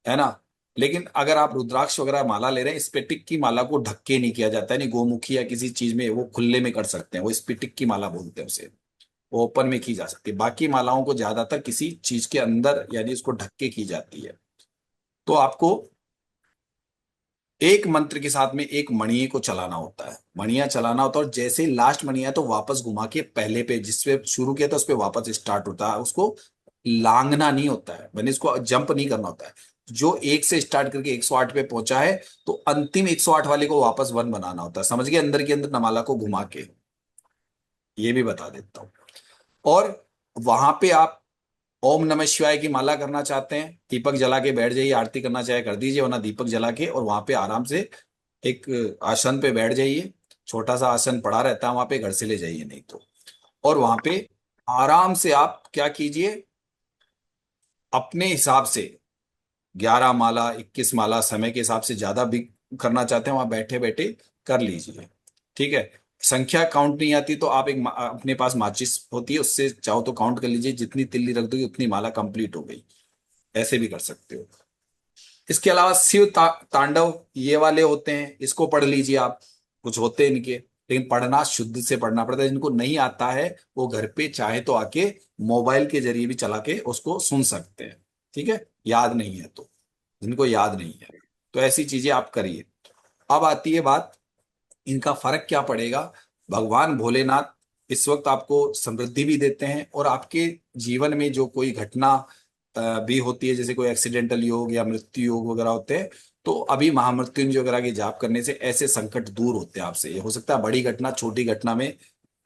है ना। लेकिन अगर आप रुद्राक्ष वगैरह माला ले रहे हैं, स्फटिक की माला को ढक के नहीं किया जाता है, नहीं गोमुखी या किसी चीज में, वो खुले में कर सकते हैं, वो स्फटिक की माला बोलते हैं उसे, वो ओपन में की जा सकती है। बाकी मालाओं को ज्यादातर किसी चीज के अंदर यानी उसको ढक के की जाती है। तो आपको एक मंत्र के साथ में एक मणि को चलाना होता है, मणिया चलाना होता है, और जैसे लास्ट मणिया तो वापस घुमा के पहले पे जिसपे शुरू किया था उस पे वापस स्टार्ट होता है। उसको लांगना नहीं होता है, मैंने इसको जंप नहीं करना होता है। जो 1 से स्टार्ट करके 108 पे पहुंचा है तो अंतिम 108 वाले को वापस 1 बनाना होता है, समझ गए, अंदर के अंदर नमाला को घुमा के। ये भी बता देता हूं। और वहां पे आप ओम नमः शिवाय की माला करना चाहते हैं, दीपक जला के बैठ जाइए। आरती करना चाहे कर दीजिए, वरना दीपक जला के और वहां पे आराम से एक आसन पे बैठ जाइए। छोटा सा आसन पड़ा रहता है वहां पे, घर से ले जाइए नहीं तो। और वहां पे आराम से आप क्या कीजिए, अपने हिसाब से 11 माला 21 माला, समय के हिसाब से ज्यादा भी करना चाहते हैं वहां बैठे बैठे कर लीजिए, ठीक है। संख्या काउंट नहीं आती तो आप अपने पास माचिस होती है, उससे चाहो तो काउंट कर लीजिए, जितनी तिल्ली रख दोगे उतनी माला कंप्लीट हो गई, ऐसे भी कर सकते हो। इसके अलावा शिव तांडव ये वाले होते हैं, इसको पढ़ लीजिए आप। कुछ होते हैं इनके, लेकिन पढ़ना शुद्ध से पढ़ना पड़ता है। जिनको नहीं आता है वो घर पे चाहे तो आके मोबाइल के जरिए भी चला के उसको सुन सकते हैं, ठीक है। याद नहीं है तो, जिनको याद नहीं है तो ऐसी चीजें आप करिए। अब आती है बात, इनका फर्क क्या पड़ेगा। भगवान भोलेनाथ इस वक्त आपको समृद्धि भी देते हैं, और आपके जीवन में जो कोई घटना भी होती है, जैसे कोई एक्सीडेंटल योग या मृत्यु योग वगैरह होते हैं, तो अभी महामृत्युंजय वगैरह के जाप करने से ऐसे संकट दूर होते हैं आपसे। ये हो सकता है बड़ी घटना छोटी घटना में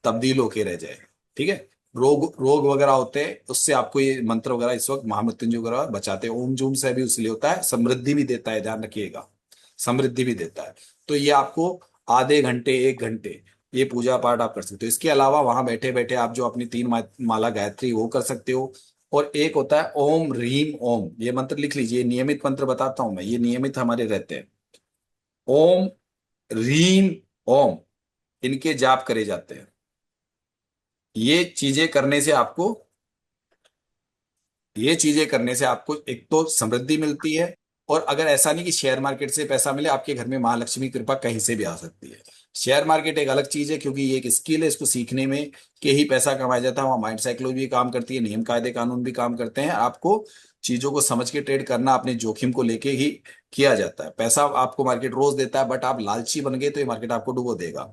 तब्दील होके रह जाए, ठीक है। रोग रोग वगैरह होते हैं, उससे आपको ये मंत्र वगैरह इस वक्त महामृत्युंजय वगैरह बचाते हैं। ओम जूम से भी उसलिए होता है, समृद्धि भी देता है, ध्यान रखिएगा, समृद्धि भी देता है। तो ये आपको आधे घंटे 1 घंटे ये पूजा पाठ आप कर सकते हो। इसके अलावा वहां बैठे बैठे आप जो अपनी 3 माला गायत्री वो कर सकते हो। और एक होता है ओम ह्रीम ओम, ये मंत्र लिख लीजिए, नियमित मंत्र बताता हूं मैं, ये नियमित हमारे रहते हैं। ओम ह्रीम ओम, इनके जाप करे जाते हैं। ये चीजें करने से आपको एक तो समृद्धि मिलती है, और अगर ऐसा नहीं कि शेयर मार्केट से पैसा मिले, आपके घर में महालक्ष्मी कृपा कहीं से भी आ सकती है। शेयर मार्केट एक अलग चीज है, क्योंकि ये एक स्किल है, इसको सीखने में के ही पैसा कमाया जाता है। वहाँ माइंड साइकोलॉजी भी काम करती है, नियम कायदे कानून भी काम करते हैं। आपको चीजों को समझ के ट्रेड करना, अपने जोखिम को लेके ही किया जाता है। पैसा आपको मार्केट रोज देता है, बट आप लालची बन गए तो ये मार्केट आपको डुबो देगा।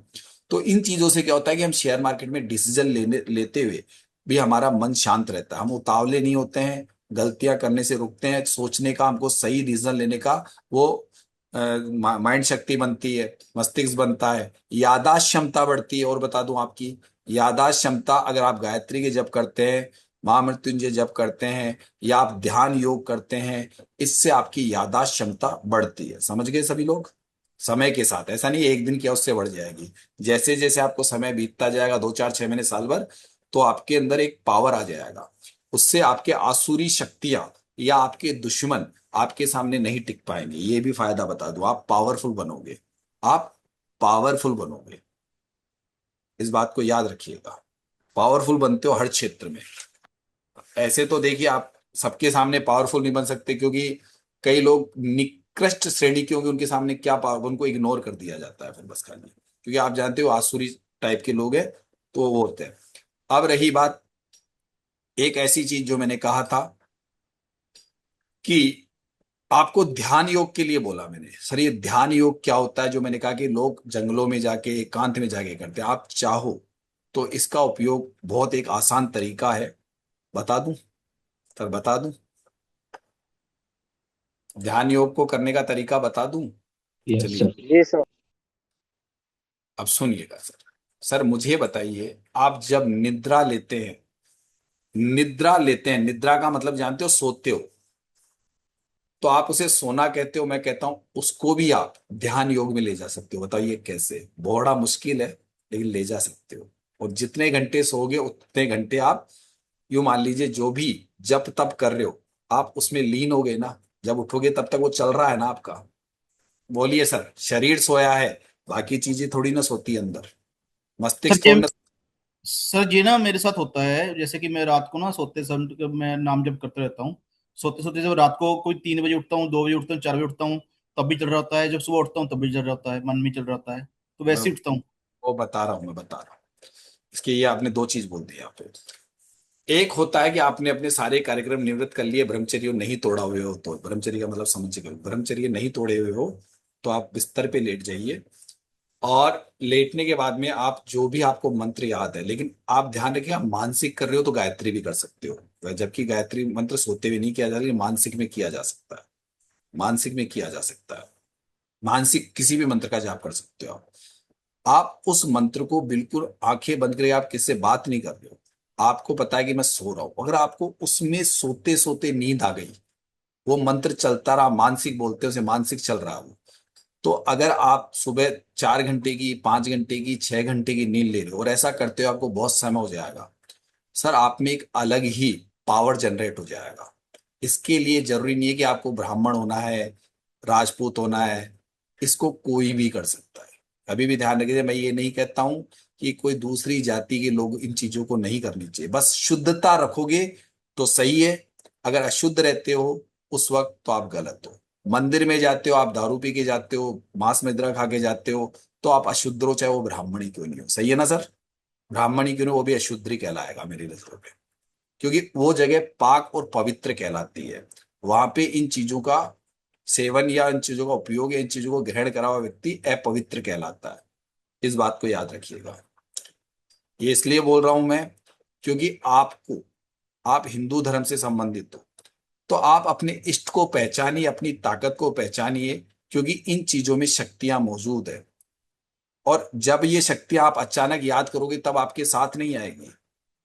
तो इन चीजों से क्या होता है कि हम शेयर मार्केट में डिसीजन लेते हुए भी हमारा मन शांत रहता है, हम उतावले नहीं होते हैं, गलतियां करने से रुकते हैं, सोचने का, हमको सही डिसीजन लेने का वो माइंड शक्ति बनती है, मस्तिष्क बनता है, यादाश्त क्षमता बढ़ती है। और बता दूं, आपकी यादाश्त क्षमता, अगर आप गायत्री के जप करते हैं, महामृत्युंजय जप करते हैं, या आप ध्यान योग करते हैं, इससे आपकी यादाश्त क्षमता बढ़ती है। समझ गए सभी लोग? समय के साथ, ऐसा नहीं एक दिन क्या उससे बढ़ जाएगी। जैसे जैसे आपको समय बीतता जाएगा, 2 4 6 महीने साल भर, तो आपके अंदर एक पावर आ जाएगा। उससे आपके आसुरी शक्तियां या आपके दुश्मन आपके सामने नहीं टिक पाएंगे। ये भी फायदा बता दूं, आप पावरफुल बनोगे, आप पावरफुल बनोगे। इस बात को याद रखिएगा, पावरफुल बनते हो हर क्षेत्र में। ऐसे तो देखिए, आप सबके सामने पावरफुल नहीं बन सकते, क्योंकि कई लोग निकृष्ट श्रेणी के होंगे, उनके सामने क्या पावर, उनको इग्नोर कर दिया जाता है फिर बस खाली, क्योंकि आप जानते हो आसुरी टाइप के लोग हैं, तो वो होते हैं। अब रही बात एक ऐसी चीज जो मैंने कहा था कि आपको ध्यान योग के लिए बोला मैंने। सर ये ध्यान योग क्या होता है? जो मैंने कहा कि लोग जंगलों में जाके, एकांत में जाके करते हैं। आप चाहो तो इसका उपयोग बहुत एक आसान तरीका है, बता दूं सर? बता दूं ध्यान योग को करने का तरीका बता दूं? चलिए जी सर। अब सुनिएगा सर। सर मुझे बताइए, आप जब निद्रा लेते हैं, निद्रा लेते हैं, निद्रा का मतलब जानते हो, सोते हो, तो आप उसे सोना कहते हो, मैं कहता हूं उसको भी आप ध्यान योग में ले जा सकते हो। बताइए कैसे? बड़ा मुश्किल है, लेकिन ले जा सकते हो। और जितने घंटे सोओगे उतने घंटे आप, यूं मान लीजिए, जो भी जप तप कर रहे हो आप उसमें लीन हो गए ना, जब उठोगे तब तक वो चल रहा है ना आपका। बोलिए सर, शरीर सोया है, बाकी चीजें थोड़ी ना सोती अंदर, मस्तिष्क थोड़ी ना। सर ये ना मेरे साथ होता है, जैसे कि मैं रात को ना सोते समय मैं नाम जप करते रहता हूँ। सोते सोते जब रात को कोई 3 बजे उठता हूँ, 2 बजे उठता हूँ, 4 बजे उठता हूँ, तब भी चल रहा होता है। जब सुबह उठता हूँ तब भी चल रहा होता है, मन में चल रहा होता है, तो मैं वैसे ही उठता हूँ। वो बता रहा हूँ, मैं बता रहा हूँ। इसके ये आपने दो चीज बोल दी यहाँ पे। एक होता है कि आपने अपने सारे कार्यक्रम निवृत्त कर लिए, ब्रह्मचर्य नहीं तोड़ा हुए हो, तो ब्रह्मचर्य का मतलब समझ गए, ब्रह्मचर्य नहीं तोड़े हुए हो तो आप बिस्तर पे लेट जाइए। और लेटने के बाद में आप जो भी आपको मंत्र याद है, लेकिन आप ध्यान रखिए, आप मानसिक कर रहे हो तो गायत्री भी कर सकते हो, जबकि गायत्री मंत्र सोते हुए नहीं किया जाता, लेकिन मानसिक में किया जा सकता है। मानसिक में किया जा सकता है, मानसिक किसी भी मंत्र का जाप कर सकते हो आप उस मंत्र को बिल्कुल आंखें बंद करके, आप किससे बात नहीं कर रहे हो, आपको पता है कि मैं सो रहा हूं, अगर आपको उसमें सोते सोते नींद आ गई, वो मंत्र चलता रहा, मानसिक बोलते हैं उसे, मानसिक चल रहा है वो, तो अगर आप सुबह 4 घंटे की, 5 घंटे की, 6 घंटे की नींद ले रहे हो और ऐसा करते हो, आपको बहुत समय हो जाएगा सर, आप में एक अलग ही पावर जनरेट हो जाएगा। इसके लिए जरूरी नहीं है कि आपको ब्राह्मण होना है, राजपूत होना है, इसको कोई भी कर सकता है। अभी भी ध्यान रखिए, मैं ये नहीं कहता हूं कि कोई दूसरी जाति के लोग इन चीजों को नहीं करनी चाहिए, बस शुद्धता रखोगे तो सही है। अगर अशुद्ध रहते हो उस वक्त तो आप गलत हो। मंदिर में जाते हो, आप दारू पी के जाते हो, मांस मदिरा खा के जाते हो, तो आप अशुद्ध हो, चाहे वो ब्राह्मण ही क्यों नहीं हो। सही है ना सर? ब्राह्मण ही क्यों नहीं, वो भी अशुद्ध ही कहलाएगा मेरी नजरों में, क्योंकि वो जगह पाक और पवित्र कहलाती है। वहां पे इन चीजों का सेवन या इन चीजों का उपयोग या इन चीजों को ग्रहण करा हुआ व्यक्ति अपवित्र कहलाता है। इस बात को याद रखिएगा। ये इसलिए बोल रहा हूं मैं, क्योंकि आपको, आप हिंदू धर्म से संबंधित हो, तो आप अपने इष्ट को पहचानिए, अपनी ताकत को पहचानिए, क्योंकि इन चीजों में शक्तियां मौजूद है। और जब ये शक्तियां आप अचानक याद करोगे तब आपके साथ नहीं आएगी।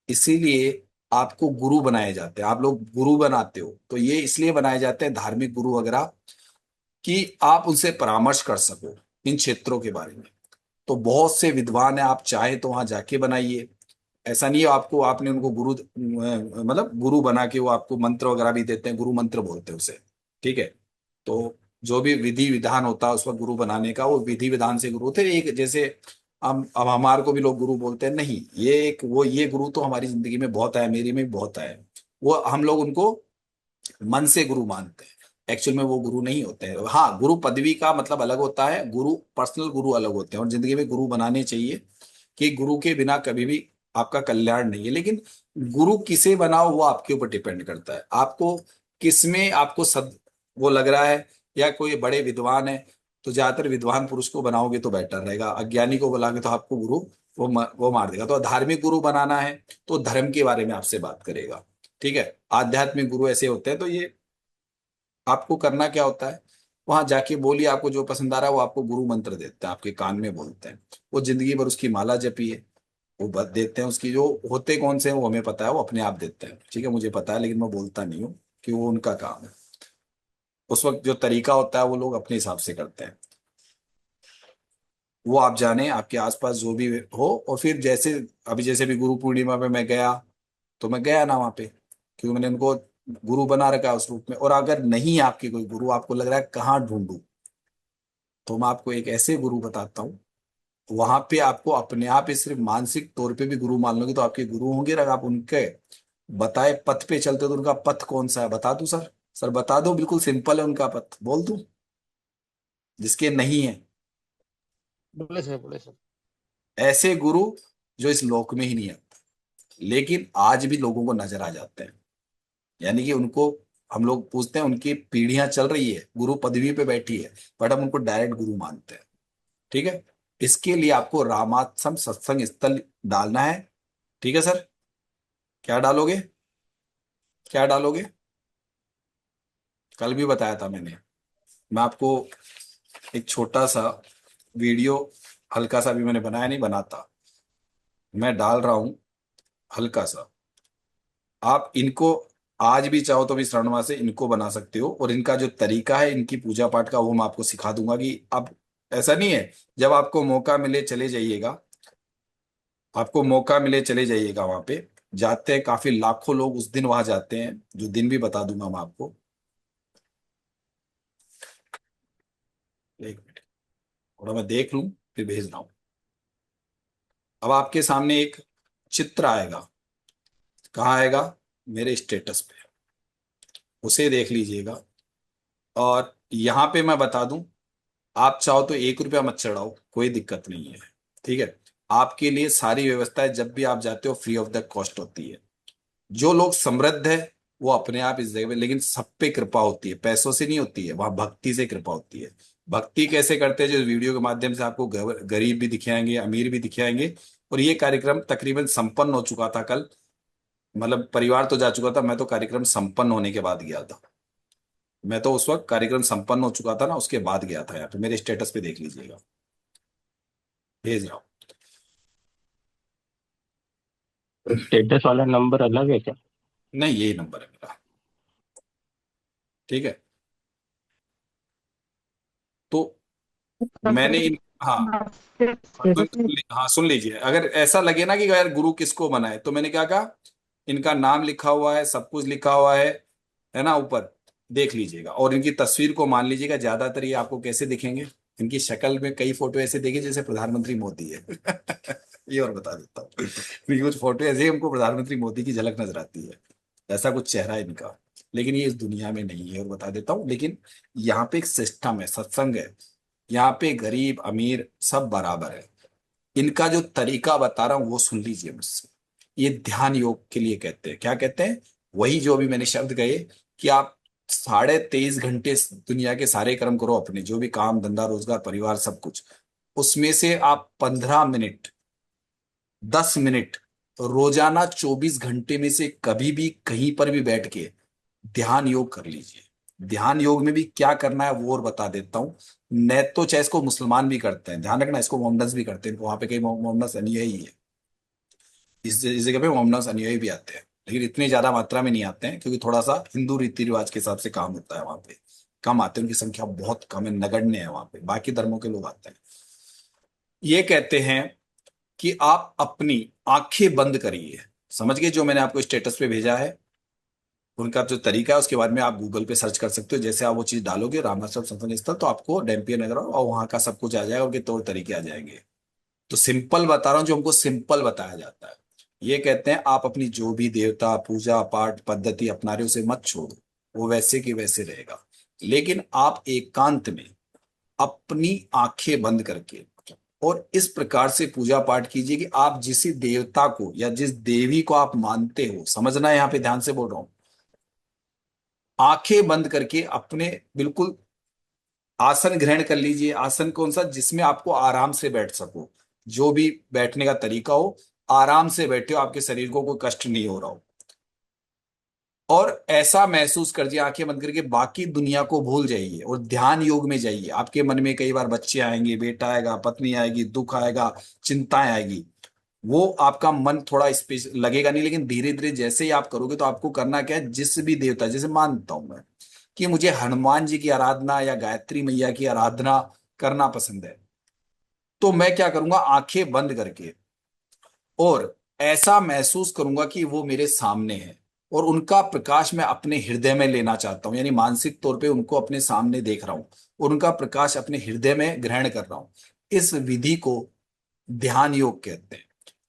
इसीलिए आपको गुरु बनाए जाते हैं, आप लोग गुरु बनाते हो, तो ये इसलिए बनाए जाते हैं धार्मिक गुरु वगैरह, कि आप उनसे परामर्श कर सको इन क्षेत्रों के बारे में। तो बहुत से विद्वान है, आप चाहे तो वहां जाके बनाइए। ऐसा नहीं है आपको, आपने उनको गुरु मतलब गुरु बना के वो आपको मंत्र वगैरह भी देते हैं, गुरु मंत्र बोलते हैं उसे, ठीक है। तो जो भी विधि विधान होता है उसका गुरु बनाने का, वो विधि विधान से गुरु होते हैं। एक जैसे हम, अब हमारे को भी लोग गुरु बोलते हैं, नहीं, ये एक वो, ये गुरु तो हमारी जिंदगी में बहुत है, मेरी में भी बहुत है, वो हम लोग उनको मन से गुरु मानते हैं। एक्चुअल में वो गुरु नहीं होते हैं। हाँ, गुरु पदवी का मतलब अलग होता है, गुरु पर्सनल गुरु अलग होते हैं, और जिंदगी में गुरु बनाने चाहिए कि गुरु के बिना कभी भी आपका कल्याण नहीं है। लेकिन गुरु किसे बनाओ वो आपके ऊपर डिपेंड करता है, आपको किस में आपको सद वो लग रहा है। या कोई बड़े विद्वान है तो ज्यादातर विद्वान पुरुष को बनाओगे तो बेटर रहेगा, अज्ञानी को बुलाओगे तो आपको गुरु वो मार देगा। तो धार्मिक गुरु बनाना है तो धर्म के बारे में आपसे बात करेगा, ठीक है। आध्यात्मिक गुरु ऐसे होते हैं, तो ये आपको करना क्या होता है, वहां जाके बोलिए, आपको जो पसंद आ रहा है वो आपको गुरु मंत्र देते हैं, आपके कान में बोलते हैं, वो जिंदगी भर उसकी माला जपी है, वो बत देते हैं। उसकी जो होते कौन से हैं वो हमें पता है, वो अपने आप देते हैं, ठीक है, मुझे पता है, लेकिन मैं बोलता नहीं हूँ कि वो उनका काम है। उस वक्त जो तरीका होता है वो लोग अपने हिसाब से करते हैं, वो आप जाने, आपके आसपास जो भी हो। और फिर जैसे अभी जैसे भी गुरु पूर्णिमा पे मैं गया, तो मैं गया ना वहां पे, क्योंकि मैंने उनको गुरु बना रखा है उस रूप में। और अगर नहीं है आपके कोई गुरु, आपको लग रहा है कहाँ ढूंढूं, तो मैं आपको एक ऐसे गुरु बताता हूँ, वहां पे आपको अपने आप ही सिर्फ मानसिक तौर पे भी गुरु मान लोगे तो आपके गुरु होंगे। अगर आप उनके बताए पथ पे चलते हो तो उनका पथ कौन सा है बता दूं सर? सर बता दो, बिल्कुल सिंपल है उनका पथ, बोल दूं जिसके नहीं है? बोले सर, बोले सर। ऐसे गुरु जो इस लोक में ही नहीं आते, लेकिन आज भी लोगों को नजर आ जाते हैं। यानी कि उनको हम लोग पूछते हैं, उनकी पीढ़ियां चल रही है, गुरु पदवी पे बैठी है, बट हम उनको डायरेक्ट गुरु मानते हैं, ठीक है। इसके लिए आपको रामाश्रम सत्संग स्थल डालना है, ठीक है सर। क्या डालोगे, क्या डालोगे? कल भी बताया था मैंने, मैं आपको एक छोटा सा वीडियो, हल्का सा भी मैंने बनाया, नहीं बनाता, मैं डाल रहा हूं हल्का सा। आप इनको आज भी चाहो तो भी श्रवणवा से इनको बना सकते हो, और इनका जो तरीका है इनकी पूजा पाठ का वो मैं आपको सिखा दूंगा। कि अब ऐसा नहीं है, जब आपको मौका मिले चले जाइएगा, आपको मौका मिले चले जाइएगा। वहां पे जाते हैं काफी लाखों लोग उस दिन वहां जाते हैं, जो दिन भी बता दूंगा मैं आपको। एक मिनट, थोड़ा मैं देख लूं फिर भेज रहा हूं। अब आपके सामने एक चित्र आएगा, कहाँ आएगा? मेरे स्टेटस पे, उसे देख लीजिएगा। और यहां पे मैं बता दूं, आप चाहो तो 1 रुपया मत चढ़ाओ, कोई दिक्कत नहीं है, ठीक है। आपके लिए सारी व्यवस्थाएं जब भी आप जाते हो फ्री ऑफ द कॉस्ट होती है। जो लोग समृद्ध है वो अपने आप इस जगह पे, लेकिन सब पे कृपा होती है, पैसों से नहीं होती है, वहां भक्ति से कृपा होती है। भक्ति कैसे करते हैं, जो वीडियो के माध्यम से आपको गरीब भी दिखाएंगे, अमीर भी दिखाएंगे। और ये कार्यक्रम तकरीबन संपन्न हो चुका था कल, मतलब परिवार तो जा चुका था, मैं तो कार्यक्रम संपन्न होने के बाद गया था। मैं तो उस वक्त कार्यक्रम संपन्न हो चुका था ना, उसके बाद गया था। यहाँ पे मेरे स्टेटस पे देख लीजिएगा, भेज रहा हूँ। स्टेटस वाला नंबर अलग है क्या? नहीं, यही नंबर है मेरा, ठीक है। तो मैंने हाँ सुन लीजिए। अगर ऐसा लगे ना कि यार गुरु किसको बनाए, तो मैंने क्या कहा, इनका नाम लिखा हुआ है, सब कुछ लिखा हुआ है ना, ऊपर देख लीजिएगा। और इनकी तस्वीर को मान लीजिएगा। ज्यादातर ये आपको कैसे दिखेंगे, इनकी शक्ल में कई फोटो ऐसे देखे जैसे प्रधानमंत्री मोदी है। ये और बता देता हूँ, क्योंकि कुछ फोटो ऐसे हमको प्रधानमंत्री मोदी की झलक नजर आती है, ऐसा कुछ चेहरा है इनका। लेकिन ये इस दुनिया में नहीं है, और बता देता हूँ। लेकिन यहाँ पे एक सिस्टम है, सत्संग है, यहाँ पे गरीब अमीर सब बराबर है। इनका जो तरीका बता रहा हूं वो सुन लीजिए मुझसे। ये ध्यान योग के लिए कहते हैं, क्या कहते हैं? वही जो अभी मैंने शब्द कहे कि आप 23.5 घंटे दुनिया के सारे कर्म करो, अपने जो भी काम धंधा रोजगार परिवार सब कुछ, उसमें से आप 15 मिनट 10 मिनट रोजाना 24 घंटे में से कभी भी कहीं पर भी बैठ के ध्यान योग कर लीजिए। ध्यान योग में भी क्या करना है वो और बता देता हूँ। न तो चाहे इसको मुसलमान भी करते हैं, ध्यान रखना, इसको मोहम्मदन भी करते हैं, वहां पे कई मोहम्मदन अनुयायी है, इस जगह पे मोहम्मदन अनुयायी भी आते हैं, लेकिन इतनी ज्यादा मात्रा में नहीं आते हैं, क्योंकि थोड़ा सा हिंदू रीति रिवाज के हिसाब से काम होता है वहां पे, कम आते हैं, उनकी संख्या बहुत कम है, नगण्य है वहां पे, बाकी धर्मों के लोग आते हैं। ये कहते हैं कि आप अपनी आंखें बंद करिए, समझ गए? जो मैंने आपको स्टेटस पे भेजा है उनका जो तरीका है, उसके बाद में आप गूगल पे सर्च कर सकते हो। जैसे आप वो चीज डालोगे रामाश्रम सत्संग स्थल, तो आपको डैम्पियर नगर और वहां का सब कुछ आ जाएगा, उनके तौर तरीके आ जाएंगे। तो सिंपल बता रहा हूँ, जो हमको सिंपल बताया जाता है। ये कहते हैं आप अपनी जो भी देवता पूजा पाठ पद्धति अपना रहे हो उसे मत छोड़ो, वो वैसे की वैसे रहेगा। लेकिन आप एकांत में अपनी आंखें बंद करके और इस प्रकार से पूजा पाठ कीजिए कि आप जिस देवता को या जिस देवी को आप मानते हो, समझना है, यहां पे ध्यान से बोल रहा हूं, आंखें बंद करके अपने बिल्कुल आसन ग्रहण कर लीजिए। आसन कौन सा? जिसमें आपको आराम से बैठ सको, जो भी बैठने का तरीका हो, आराम से बैठे हो, आपके शरीर को कोई कष्ट नहीं हो रहा हो। और ऐसा महसूस कर दिया आंखें बंद करके, बाकी दुनिया को भूल जाइए और ध्यान योग में जाइए। आपके मन में कई बार बच्चे आएंगे, बेटा आएगा, पत्नी आएगी, दुख आएगा, चिंताएं आएगी, वो आपका मन थोड़ा स्पेस लगेगा नहीं, लेकिन धीरे धीरे जैसे ही आप करोगे तो आपको करना क्या है, जिस भी देवता, जैसे मानता हूं मैं कि मुझे हनुमान जी की आराधना या गायत्री मैया की आराधना करना पसंद है, तो मैं क्या करूंगा, आंखें बंद करके और ऐसा महसूस करूंगा कि वो मेरे सामने है और उनका प्रकाश मैं अपने हृदय में लेना चाहता हूं, यानी मानसिक तौर पे उनको अपने सामने देख रहा हूं और उनका प्रकाश अपने हृदय में ग्रहण कर रहा हूं। इस विधि को ध्यान योग कहते हैं।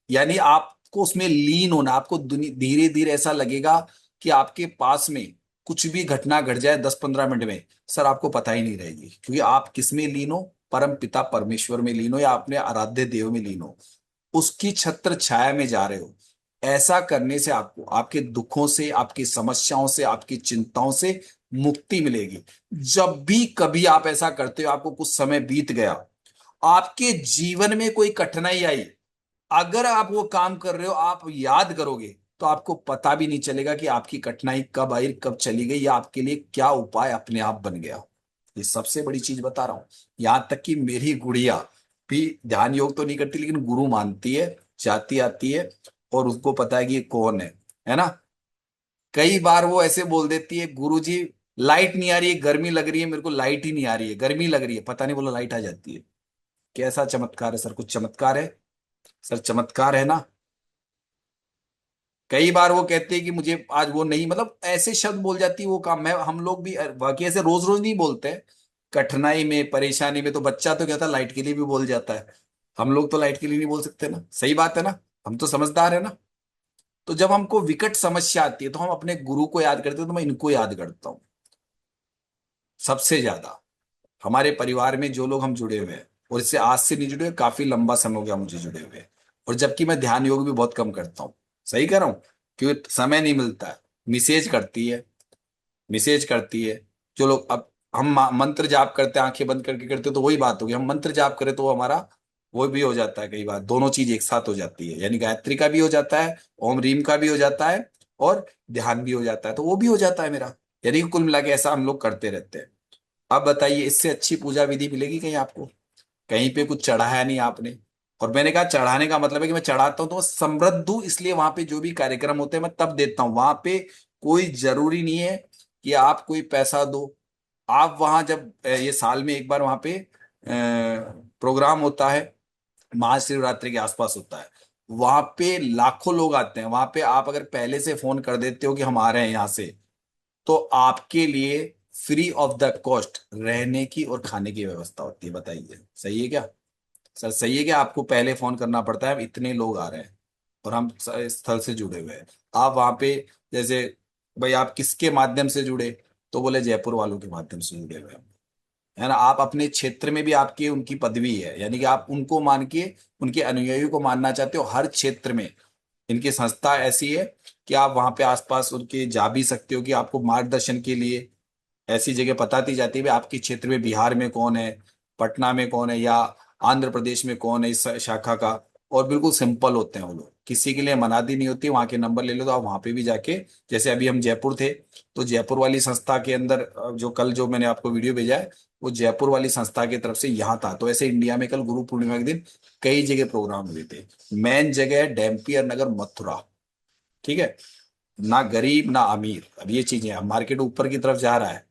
यानी आपको उसमें लीन होना, आपको धीरे धीरे ऐसा लगेगा कि आपके पास में कुछ भी घटना घट जाए 10-15 मिनट में, सर आपको पता ही नहीं रहेगी, क्योंकि आप किस में लीन हो, परम पिता परमेश्वर में लीन हो या अपने आराध्य देव में लीन हो, उसकी छत्र छाया में जा रहे हो। ऐसा करने से आपको आपके दुखों से, आपकी समस्याओं से, आपकी चिंताओं से मुक्ति मिलेगी। जब भी कभी आप ऐसा करते हो, आपको कुछ समय बीत गया, आपके जीवन में कोई कठिनाई आई, अगर आप वो काम कर रहे हो, आप याद करोगे तो आपको पता भी नहीं चलेगा कि आपकी कठिनाई कब आई, कब चली गई, या आपके लिए क्या उपाय अपने आप बन गया। ये सबसे बड़ी चीज बता रहा हूं। यहां तक कि मेरी गुड़िया भी ध्यान योग तो नहीं करती, लेकिन गुरु मानती है, जाती आती है और उसको पता है कि ये कौन है ना। कई बार वो ऐसे बोल देती है, गुरुजी लाइट नहीं आ रही है, गर्मी लग रही है, मेरे को लाइट ही नहीं आ रही है, गर्मी लग रही है, पता नहीं, बोला लाइट आ जाती है। कैसा चमत्कार है सर? कुछ चमत्कार है सर? चमत्कार है ना। कई बार वो कहते हैं कि मुझे आज वो नहीं, मतलब ऐसे शब्द बोल जाती है वो काम। मैं हम लोग भी बाकी ऐसे रोज रोज नहीं बोलते हैं। कठिनाई में, परेशानी में तो बच्चा तो कहता है लाइट के लिए भी बोल जाता है, हम लोग तो लाइट के लिए नहीं बोल सकते ना। सही बात है ना, हम तो समझदार है ना। तो जब हमको विकट समस्या आती है तो हम अपने गुरु को याद करते हैं, तो मैं इनको याद करता हूं सबसे ज्यादा। हमारे परिवार में जो लोग हम जुड़े हुए हैं, और इससे आज से नहीं जुड़े हुए, काफी लंबा समय हो गया मुझे जुड़े हुए। और जबकि मैं ध्यान योग भी बहुत कम करता हूँ, सही कह रहा हूँ, क्योंकि समय नहीं मिलता है। मैसेज करती है, मैसेज करती है जो लोग। अब हम मंत्र जाप करते हैं, आंखें बंद करके करते, तो वही बात होगी। हम मंत्र जाप करें तो वो हमारा वो भी हो जाता है, कई बार दोनों चीज एक साथ हो जाती है, यानी गायत्री का भी हो जाता है, ओम रीम का भी हो जाता है, और ध्यान भी हो जाता है, तो वो भी हो जाता है मेरा। यानी कि कुल मिला के ऐसा हम लोग करते रहते हैं। अब बताइए, इससे अच्छी पूजा विधि मिलेगी कहीं आपको? कहीं पे कुछ चढ़ाया नहीं आपने। और मैंने कहा चढ़ाने का मतलब है कि मैं चढ़ाता हूं तो मैं समृद्ध हूं, इसलिए वहां पे जो भी कार्यक्रम होते हैं मैं तब देता हूं। वहां पे कोई जरूरी नहीं है कि आप कोई पैसा दो। आप वहां जब ये साल में एक बार वहां पे प्रोग्राम होता है, महाशिवरात्रि के आसपास होता है, वहां पे लाखों लोग आते हैं। वहां पे आप अगर पहले से फोन कर देते हो कि हम आ रहे हैं यहाँ से, तो आपके लिए फ्री ऑफ द कॉस्ट रहने की और खाने की व्यवस्था होती है। बताइए सही है क्या सर? सही है क्या? आपको पहले फोन करना पड़ता है, इतने लोग आ रहे हैं और हम स्थल से जुड़े हुए हैं। आप वहां पे जैसे, भाई आप किसके माध्यम से जुड़े, तो बोले जयपुर वालों के माध्यम से जुड़े हुए हैं, है ना। आप अपने क्षेत्र में भी आपकी उनकी पदवी है, यानी कि आप उनको मान के, उनके अनुयायियों को मानना चाहते हो। हर क्षेत्र में इनकी संस्था ऐसी है कि आप वहां पे आसपास उनके जा भी सकते हो, कि आपको मार्गदर्शन के लिए ऐसी जगह बताती जाती है। आपके क्षेत्र में बिहार में कौन है, पटना में कौन है, या आंध्र प्रदेश में कौन है इस शाखा का। और बिल्कुल सिंपल होते हैं वो लोग, किसी के लिए मनादी नहीं होती। वहां के नंबर ले लो तो आप वहां पे भी जाके, जैसे अभी हम जयपुर थे, तो जयपुर वाली संस्था के अंदर जो कल जो मैंने आपको वीडियो भेजा है, वो जयपुर वाली संस्था की तरफ से यहाँ था। तो ऐसे इंडिया में कल गुरु पूर्णिमा के दिन कई जगह प्रोग्राम हुए थे। मेन जगह है डैम्पियर नगर, मथुरा। ठीक है ना, गरीब ना अमीर। अब ये चीजें, अब मार्केट ऊपर की तरफ जा रहा है,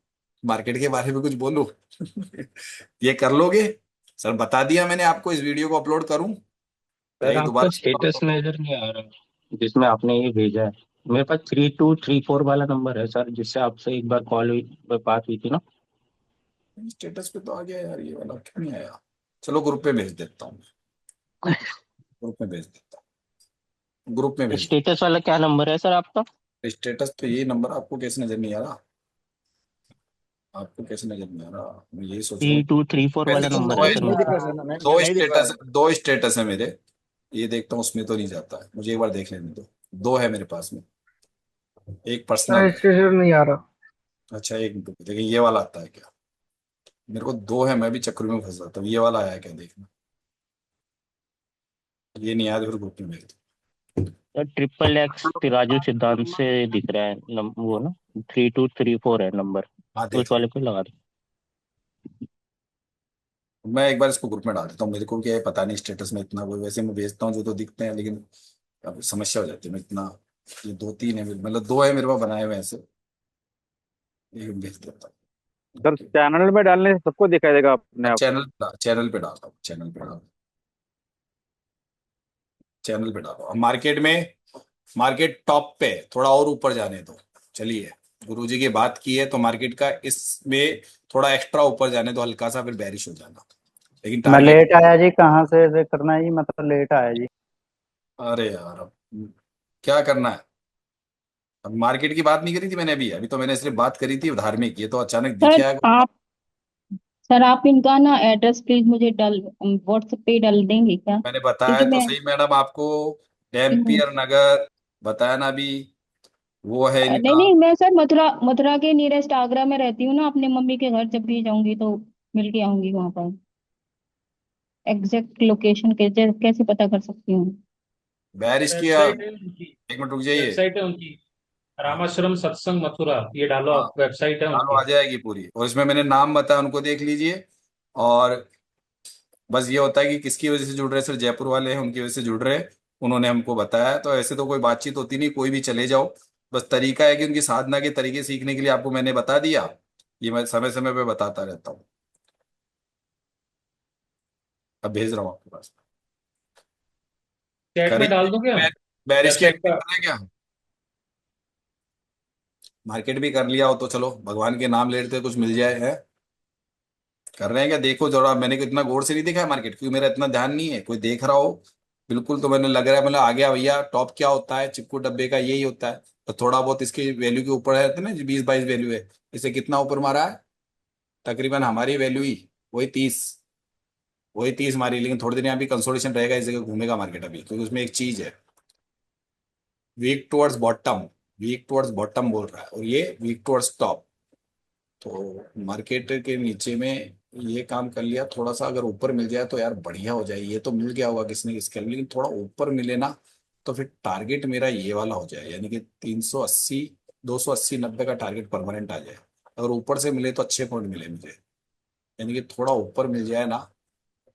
मार्केट के बारे में कुछ बोलूं? ये कर लोगे सर? बता दिया मैंने आपको। इस वीडियो को अपलोड करूं सर या ये आपका दोबारा? स्टेटस नजर नहीं आ रहा जिसमें आपने ये भेजा है। मेरे पास 3234 वाला नंबर है सर, जिससे आपसे एक बार कॉल हुई, बात हुई थी ना। स्टेटस पे तो आ गया यार, ये वाला क्यों नहीं आया? चलो ग्रुप पे भेज देता हूँ, ग्रुप में भेज देता हूँ, ग्रुप में भेज स्टेटस वाला क्या नंबर है सर आपका? देता। स्टेटस पे ये नंबर आपको कैसे नजर नहीं आ रहा? आपको कैसे नजर नहीं आ रहा? मैं यही सोच रहा हूँ। 3234 वैसे वाला तो नंबर है सर दो मेरा। स्टेटस, दो स्टेटस है मेरे। ये देखता हूँ उसमें तो नहीं जाता है, मुझे एक बार देख लेने दो। दो है मेरे पास में, एक पर्सनल है। रजिस्ट्रेशन नहीं आ रहा। अच्छा एक मिनट, देखिए ये वाला आता है क्या? मेरे को दो है, मैं भी चक्कर में फंस जाता हूँ। ये वाला आया क्या देखना? ये नहीं आया तो फिर ग्रुप में भेज दो। सर ट्रिपल एक्स राजू सिद्धांत से दिख रहा है वो ना 3234 है नंबर। हाँ उस देख लो। वाले पे लगा दो। मैं एक बार इसको ग्रुप में डाल देता हूँ, मेरे को क्या है पता नहीं स्टेटस में इतना, कोई वैसे मैं भेजता हूँ जो तो दिखते हैं, लेकिन अब समस्या हो जाती है। मैं इतना, ये दो तीन है मतलब दो है मेरे पास बनाए हुए ऐसे, एक भेज देता हूँ। सर चैनल में डालने से सबको दिखाई देगा अपने आप। चैनल पे डालता हूँ, चैनल पे डाल, चैनल पे डालो। अब मार्केट में, मार्केट टॉप पे है, थोड़ा और ऊपर जाने दो। चलिए, गुरुजी की बात की है तो मार्केट का इसमें थोड़ा एक्स्ट्रा ऊपर जाने दो, हल्का सा, फिर बेरिश हो जाना। लेकिन मैं टारगेट, लेट आया जी, कहाँ से करना है जी, मतलब लेट आया जी। अरे यार अब क्या करना है? अब मार्केट की बात नहीं करी थी मैंने, अभी अभी तो मैंने सिर्फ बात करी थी धार्मिक, ये तो अचानक दिखे सर आएगा। आप सर आप इनका ना एड्रेस प्लीज मुझे डल व्हाट्सएप पे डाल देंगे क्या? मैंने बताया क्योंकि तो मैं सही मैडम आपको, डैम्पियर नगर बताया ना अभी, वो है नहीं इनका। नहीं, मैं सर मथुरा मथुरा के नियरेस्ट आगरा में रहती हूँ ना, अपने मम्मी के घर जब भी जाऊंगी तो मिल के आऊंगी वहां पर। एग्जैक्ट लोकेशन कैसे कैसे पता कर सकती हूँ? बैरिश की वेबसाइट है उनकी। एक मिनट रुक जाइए। वेबसाइट है उनकी, हाँ रामाश्रम सत्संग मथुरा, ये डालो हाँ, आप, वेबसाइट है डालो उनकी। आ जाएगी पूरी, और इसमें मैंने नाम बताया उनको देख लीजिए। और बस ये होता है कि किसकी वजह से जुड़ रहे हैं, सर जयपुर वाले हैं उनकी वजह से जुड़ रहे हैं, उन्होंने हमको बताया। तो ऐसे तो कोई बातचीत होती नहीं, कोई भी चले जाओ। बस तरीका है कि उनकी साधना के तरीके सीखने के लिए आपको मैंने बता दिया। ये मैं समय समय पे बताता रहता हूँ। अब भेज रहा हूँ आपके पास। चैट में डाल करेंगे दूं क्या बैरिश की वेबसाइट एक्टिंग का? कर रहे हैं क्या? मार्केट भी कर लिया हो तो चलो, भगवान के नाम ले लेते कुछ मिल जाए है। कर रहे हैं क्या? देखो जरा, मैंने इतना गौर से नहीं देखा है मार्केट, क्योंकि मेरा इतना ध्यान नहीं है। कोई देख रहा हो बिल्कुल तो मैंने लग रहा है, मतलब आ गया भैया। टॉप क्या होता है चिपकू डब्बे का? यही होता है। तो थोड़ा बहुत इसकी वैल्यू के ऊपर है ना, 20-22 वैल्यू है। इसे कितना ऊपर मारा है? तकरीबन हमारी वैल्यू ही वही 30, वही 30 मारी। लेकिन थोड़ी देर यहाँ भी कंसोलिडेशन रहेगा, इस जगह घूमेगा मार्केट अभी, क्योंकि उसमें एक चीज है, weak towards bottom, weak towards bottom बोल रहा है, और ये वीक टुवर्ड्स टॉप। तो मार्केट के नीचे में ये काम कर लिया। थोड़ा सा अगर ऊपर मिल जाए तो यार बढ़िया हो जाए। ये तो मिल गया होगा किसने किसके, लेकिन थोड़ा ऊपर मिले ना, तो फिर टारगेट मेरा ये वाला हो जाए, यानी कि 380, 280, 90 का टारगेट परमानेंट आ जाए। अगर ऊपर से मिले तो अच्छे पॉइंट मिले मुझे, यानी कि थोड़ा ऊपर मिल जाए ना।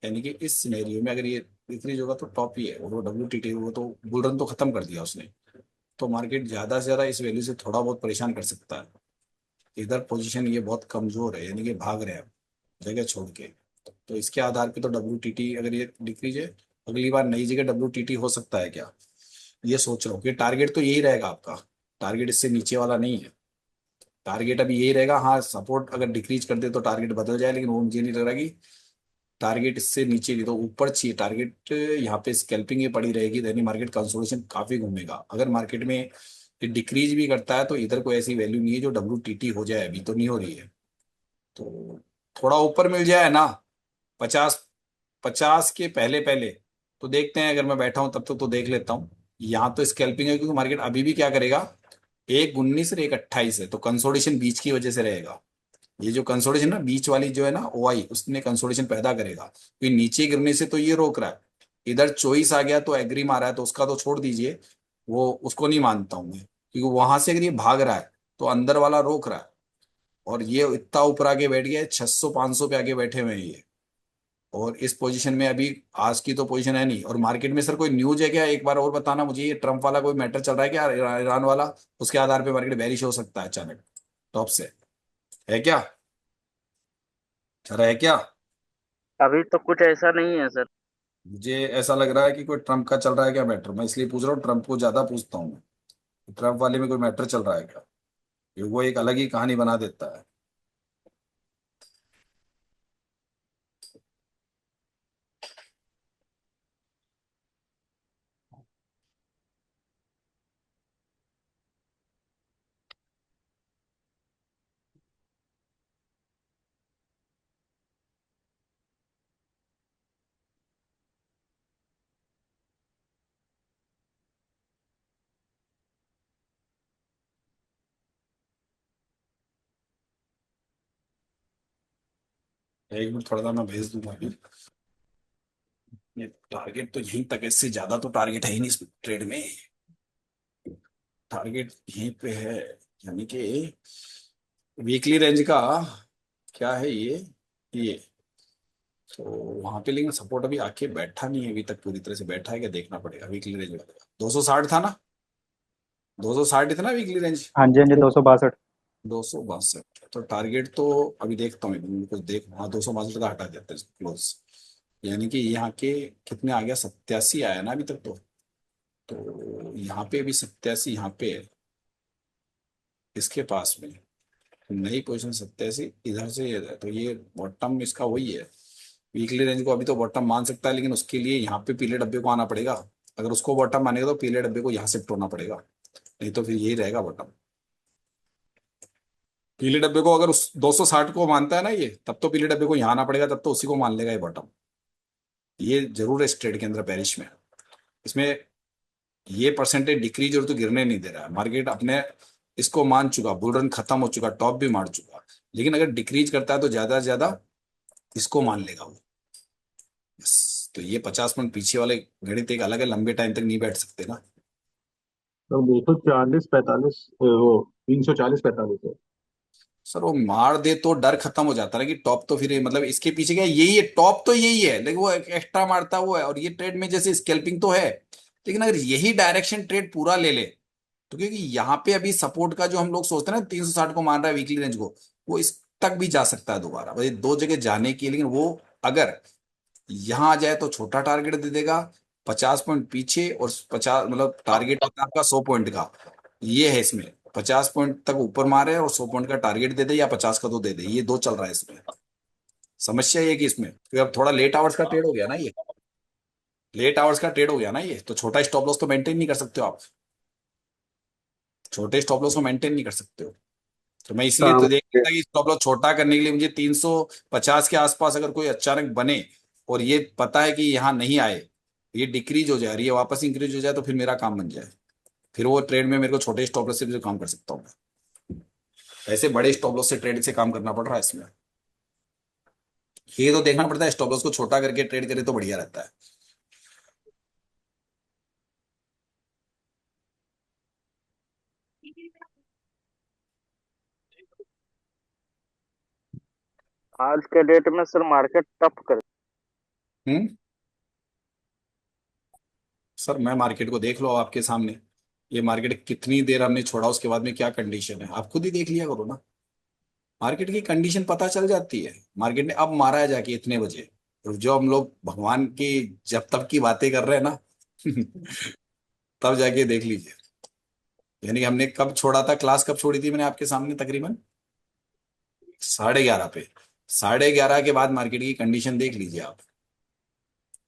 यानी कि इस सिनेरियो में अगर ये डिक्रीज होगा तो टॉप ही है, और वो WTT वो तो बुल रन तो खत्म कर दिया उसने। तो मार्केट ज्यादा से ज्यादा इस वैल्यू से थोड़ा बहुत परेशान कर सकता है। इधर पोजीशन ये बहुत कमजोर है, यानी कि भाग रहे हैं जगह छोड़ के। तो इसके आधार पे तो WTT अगर ये डिक्रीज है, अगली बार नई जगह WTT हो सकता है क्या? ये सोच रहा हूँ कि टारगेट तो यही रहेगा आपका, टारगेट इससे नीचे वाला नहीं है। टारगेट अभी यही रहेगा। हाँ सपोर्ट अगर डिक्रीज कर दे तो टारगेट बदल जाए, लेकिन वो मुझे नहीं लग रहा कि टारगेट इससे नीचे नहीं, तो ऊपर चाहिए टारगेट। यहाँ पे स्कैल्पिंग ये पड़ी रहेगी, दैनी मार्केट कंसोलिडेशन काफी घूमेगा। अगर मार्केट में ये डिक्रीज भी करता है तो इधर कोई ऐसी वैल्यू नहीं है जो WTT हो जाए, अभी तो नहीं हो रही है। तो थोड़ा ऊपर मिल जाए ना, 50, 50 के पहले पहले, तो देखते हैं। अगर मैं बैठा हूं तब तक तो देख लेता हूं। यहाँ तो स्कैल्पिंग है, क्योंकि मार्केट अभी भी क्या करेगा, 1/19 और 1/28 है, तो कंसोलिडेशन बीच की वजह से रहेगा। ये जो कंसोलिडेशन ना बीच वाली जो है ना OI, उसने कंसोलिडेशन पैदा करेगा, क्योंकि नीचे गिरने से तो ये रोक रहा है। इधर चॉइस आ गया तो एग्री मारा है, तो उसका तो छोड़ दीजिए, वो उसको नहीं मानता हूं मैं, क्योंकि वहां से अगर ये भाग रहा है तो अंदर वाला रोक रहा है। और ये इतना ऊपर आके बैठ गया है, 600-500 पे आके बैठे हुए हैं ये। और इस पोजीशन में अभी आज की तो पोजीशन है नहीं। और मार्केट में सर कोई न्यूज है क्या? एक बार और बताना मुझे, ये ट्रम्प वाला कोई मैटर चल रहा है क्या, ईरान वाला? उसके आधार पे मार्केट बेरिश हो सकता है अचानक टॉप से, है क्या? चल रहा है क्या? अभी तो कुछ ऐसा नहीं है सर। मुझे ऐसा लग रहा है कि कोई ट्रम्प का चल रहा है क्या मैटर, मैं इसलिए पूछ रहा हूँ। ट्रम्प को ज्यादा पूछता हूँ मैं, ट्रम्प वाले में कोई मैटर चल रहा है क्या? क्योंकि वो एक अलग ही कहानी बना देता है। एक मिनट, थोड़ा सा मैं भेज दूंगा अभी। ये टारगेट तो यहीं तक है, इससे ज्यादा तो टारगेट है ही नहीं इस ट्रेड में। टारगेट यहीं पे है, यानी कि वीकली रेंज का क्या है ये तो वहां पे, लेकिन सपोर्ट अभी आके बैठा नहीं है अभी तक, पूरी तरह से बैठा है क्या देखना पड़ेगा। वीकली रेंज वाले का 260 था ना, 260 इतना वीकली रेंज। हाँ जी, हाँ जी, 262। 262 तो टारगेट तो अभी देखता हूँ, कुछ देख, हाँ 262 का हटा देते हैं क्लोज। यानी कि यहाँ के कितने आ गया, 87 आया ना अभी तक तो यहाँ पे अभी 87 यहाँ पे है, इसके पास में नई पोजीशन 87 इधर से ये है, तो ये बॉटम इसका वही है। वीकली रेंज को अभी तो बॉटम मान सकता है, लेकिन उसके लिए यहाँ पे पीले डब्बे को आना पड़ेगा। अगर उसको बॉटम मानेगा तो पीले डब्बे को यहाँ शिफ्ट होना पड़ेगा, नहीं तो फिर यही रहेगा बॉटम। पीले डब्बे को अगर उस 260 को मानता है ना ये, तब तो पीले डब्बे को यहाँ आना पड़ेगा, तब तो उसी को मान लेगा ये बॉटम। ये जरूर है इस ट्रेड के अंदर बेरिश में। इसमें ये परसेंटेज डिक्रीज और तो गिरने नहीं दे रहा है मार्केट, अपने इसको मान चुका, बुल रन खत्म हो चुका, टॉप भी मार चुका। लेकिन अगर डिक्रीज करता है तो ज्यादा से ज्यादा इसको मान लेगा वो बस। तो ये 50 मिनट पीछे वाले गणित एक अलग है, लंबे टाइम तक नहीं बैठ सकते ना। तो 240-45 वो 340-45 है। सर वो मार दे तो डर खत्म हो जाता है ना कि टॉप तो फिर मतलब इसके पीछे क्या यही है, टॉप तो यही है, लेकिन वो एक्स्ट्रा मारता हुआ है। और ये ट्रेड में जैसे स्कैल्पिंग तो है, लेकिन अगर यही डायरेक्शन ट्रेड पूरा ले ले तो, क्योंकि यहाँ पे अभी सपोर्ट का जो हम लोग सोचते हैं ना 360 को मान रहा है वीकली रेंज को, वो इस तक भी जा सकता है दोबारा, वही दो जगह जाने की। लेकिन वो अगर यहाँ आ जाए तो छोटा टारगेट दे देगा 50 पॉइंट पीछे, और 50 मतलब टारगेट होता है आपका 100 पॉइंट का, ये है इसमें 50 पॉइंट तक ऊपर मारे और 100 पॉइंट का टारगेट दे दे, या 50 का तो दे दे, ये दो चल रहा है इसमें। समस्या ये कि इसमें फिर अब थोड़ा लेट आवर्स का ट्रेड हो गया ना, ये लेट आवर्स का ट्रेड हो गया ना, ये तो छोटा स्टॉप लॉस तो मेंटेन नहीं कर सकते हो आप, छोटे स्टॉप लॉस को मेंटेन नहीं कर सकते हो। तो मैं इसलिए तो देख रहा था कि स्टॉप लॉस छोटा करने के लिए मुझे 350 के आसपास अगर कोई अचानक बने और ये पता है कि यहाँ नहीं आए, ये डिक्रीज हो जाए, ये वापस इंक्रीज हो जाए, तो फिर मेरा काम बन जाए। फिर वो ट्रेड में मेरे को छोटे स्टॉप लॉस से भी काम कर सकता हूँ मैं। ऐसे बड़े स्टॉप लॉस से ट्रेड से काम करना पड़ रहा है इसमें। ये तो देखना पड़ता है स्टॉप लॉस को छोटा करके ट्रेड करे तो बढ़िया रहता है। आज के डेट में सर मार्केट टफ कर। सर मैं मार्केट को देख लो आपके सामने, ये मार्केट कितनी देर हमने छोड़ा, उसके बाद में क्या कंडीशन है आप खुद ही देख लिया करो ना। मार्केट की कंडीशन पता चल जाती है। मार्केट ने अब मारा है जाके इतने बजे, और जो हम लोग भगवान की जब तब की बातें कर रहे हैं ना तब जाके देख लीजिए। यानी कि हमने कब छोड़ा था, क्लास कब छोड़ी थी मैंने आपके सामने, तकरीबन 11:30 पे। 11:30 के बाद मार्केट की कंडीशन देख लीजिए आप।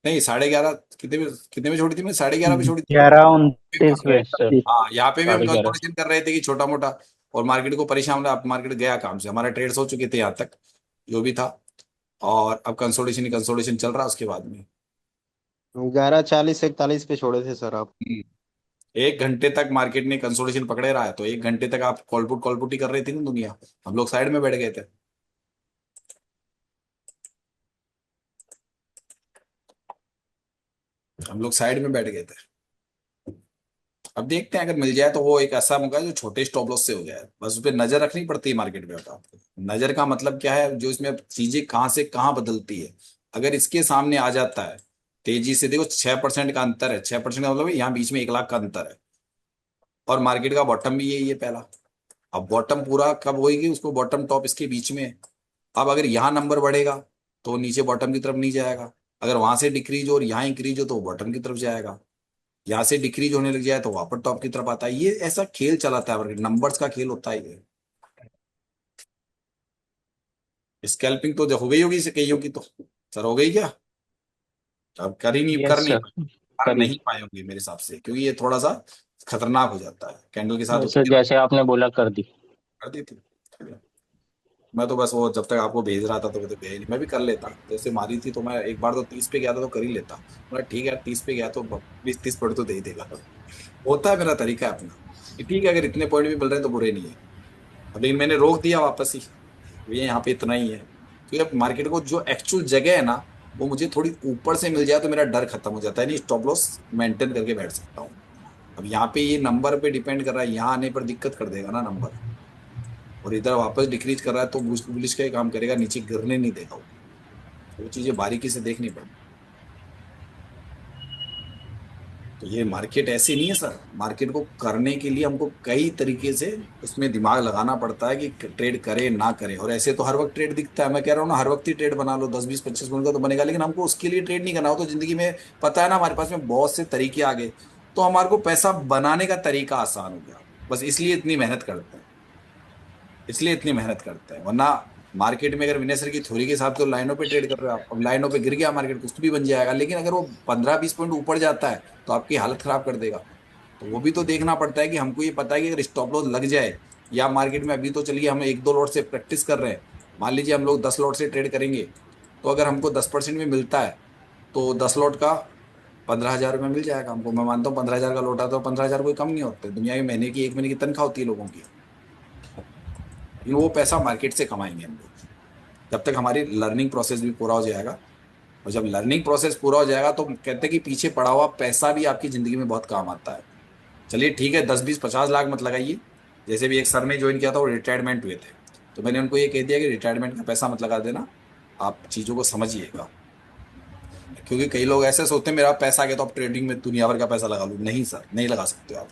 नहीं 11:30 कितने में छोड़ी थी मैंने, 11:30 पे छोड़ी थी। 11:29 पे। हाँ यहाँ पे भी हम 11:30। कंसोलिडेशन कर रहे थे कि छोटा मोटा, और मार्केट को परेशान, अब मार्केट गया काम से, हमारा ट्रेड्स हो चुके थे यहाँ तक जो भी था, और अब कंसोलिडेशन ही कंसोलिडेशन चल रहा है उसके बाद में। 11:40-41 पे छोड़े थे सर आप। 1 घंटे तक मार्केट ने कंसोलिडेशन पकड़े रहा है, तो 1 घंटे तक आप कॉलपुट ही कर रही थी ना दुनिया, हम लोग साइड में बैठ गए थे। हम लोग साइड में बैठ गए थे। अब देखते हैं अगर मिल जाए तो वो एक ऐसा मौका है जो छोटे स्टॉप लॉस से हो जाए, बस उस पर नजर रखनी पड़ती है मार्केट में। आपको नजर का मतलब क्या है, जो इसमें चीजें कहाँ से कहाँ बदलती है। अगर इसके सामने आ जाता है तेजी से, देखो 6% का अंतर है, 6% का मतलब यहाँ बीच में 1 लाख का अंतर है, और मार्केट का बॉटम भी यही है पहला। अब बॉटम पूरा कब होगी, उसको बॉटम टॉप इसके बीच में है। अब अगर यहाँ नंबर बढ़ेगा तो नीचे बॉटम की तरफ नहीं जाएगा, अगर वहां से डिक्रीज हो और यहाँ इंक्रीज हो तो बॉटम की तरफ जाएगा, यहाँ से डिक्रीज होने लग जाए तो वापस टॉप की तरफ आता है। ये ऐसा खेल चलाता है मार्केट, नंबर्स का खेल होता है ये। स्कैल्पिंग तो हो गई होगी कईयों की, तो सर हो गई क्या, अब कर ही नहीं, कर नहीं पाए होंगे मेरे हिसाब से, क्योंकि ये थोड़ा सा खतरनाक हो जाता है कैंडल के साथ। सर जैसे आपने बोला कर दी थी। मैं तो बस वो जब तक आपको भेज रहा था तो वो तो भेज, मैं भी कर लेता, जैसे मारी थी तो मैं एक बार तो 30 पे गया था तो कर ही लेता। मतलब ठीक है 30 पे गया तो 20-30 पॉइंट तो दे ही देगा, होता है, मेरा तरीका है अपना। ठीक है अगर इतने पॉइंट भी मिल रहे हैं तो बुरे नहीं है। अब लेकिन मैंने रोक दिया वापस ही, ये यहाँ पे इतना ही है, तो अब मार्केट को जो एक्चुअल जगह है ना वो मुझे थोड़ी ऊपर से मिल जाए तो मेरा डर खत्म हो जाता है, नहीं स्टॉप लॉस मेंटेन करके बैठ सकता हूँ। अब यहाँ पे ये नंबर पे डिपेंड कर रहा है, यहाँ आने पर दिक्कत कर देगा ना नंबर, और इधर वापस डिक्रीज कर रहा है तो बुलिश का ही काम करेगा, नीचे गिरने नहीं देगा वो चीजें बारीकी से देखनी पड़ती। तो ये मार्केट ऐसे नहीं है सर, मार्केट को करने के लिए हमको कई तरीके से उसमें दिमाग लगाना पड़ता है कि ट्रेड करे ना करे। और ऐसे तो हर वक्त ट्रेड दिखता है, मैं कह रहा हूँ ना हर वक्त ही ट्रेड बना लो, 10 20 25 मिनट का तो बनेगा, लेकिन हमको उसके लिए ट्रेड नहीं करना हो। तो जिंदगी में पता है ना हमारे पास में बहुत से तरीके आ गए, तो हमारे को पैसा बनाने का तरीका आसान हो गया, बस इसलिए इतनी मेहनत करते हैं, इसलिए इतनी मेहनत करते हैं। वरना मार्केट में अगर विनय सर की थ्योरी के हिसाब से तो लाइनों पे ट्रेड कर रहे हो आप, अब लाइनों पे गिर गया मार्केट कुछ भी बन जाएगा, लेकिन अगर वो 15 20 पॉइंट ऊपर जाता है तो आपकी हालत खराब कर देगा। तो वो भी तो देखना पड़ता है कि हमको ये पता है कि अगर स्टॉप लॉस लग जाए, या मार्केट में अभी तो चलिए हम 1 2 लॉट से प्रैक्टिस कर रहे हैं, मान लीजिए हम लोग 10 लॉट से ट्रेड करेंगे, तो अगर हमको 10% में मिलता है तो 10 लॉट का 15,000 रुपये मिल जाएगा हमको। मैं मानता हूँ 15,000 का लॉट आता है तो 15,000 कोई कम नहीं होते, दुनिया में महीने की 1 महीने की तनख्वाह होती है लोगों की। लेकिन वो पैसा मार्केट से कमाएंगे हम लोग जब तक हमारी लर्निंग प्रोसेस भी पूरा हो जाएगा। और जब लर्निंग प्रोसेस पूरा हो जाएगा तो कहते हैं कि पीछे पड़ा हुआ पैसा भी आपकी ज़िंदगी में बहुत काम आता है। चलिए ठीक है 10 20 50 लाख मत लगाइए, जैसे भी एक सर ने ज्वाइन किया था वो रिटायरमेंट हुए थे, तो मैंने उनको ये कह दिया कि रिटायरमेंट का पैसा मत लगा देना, आप चीज़ों को समझिएगा। क्योंकि कई लोग ऐसे सोचते हैं मेरा पैसा आ गया तो आप ट्रेडिंग में दुनिया भर का पैसा लगा लूँ, नहीं सर, नहीं लगा सकते आप।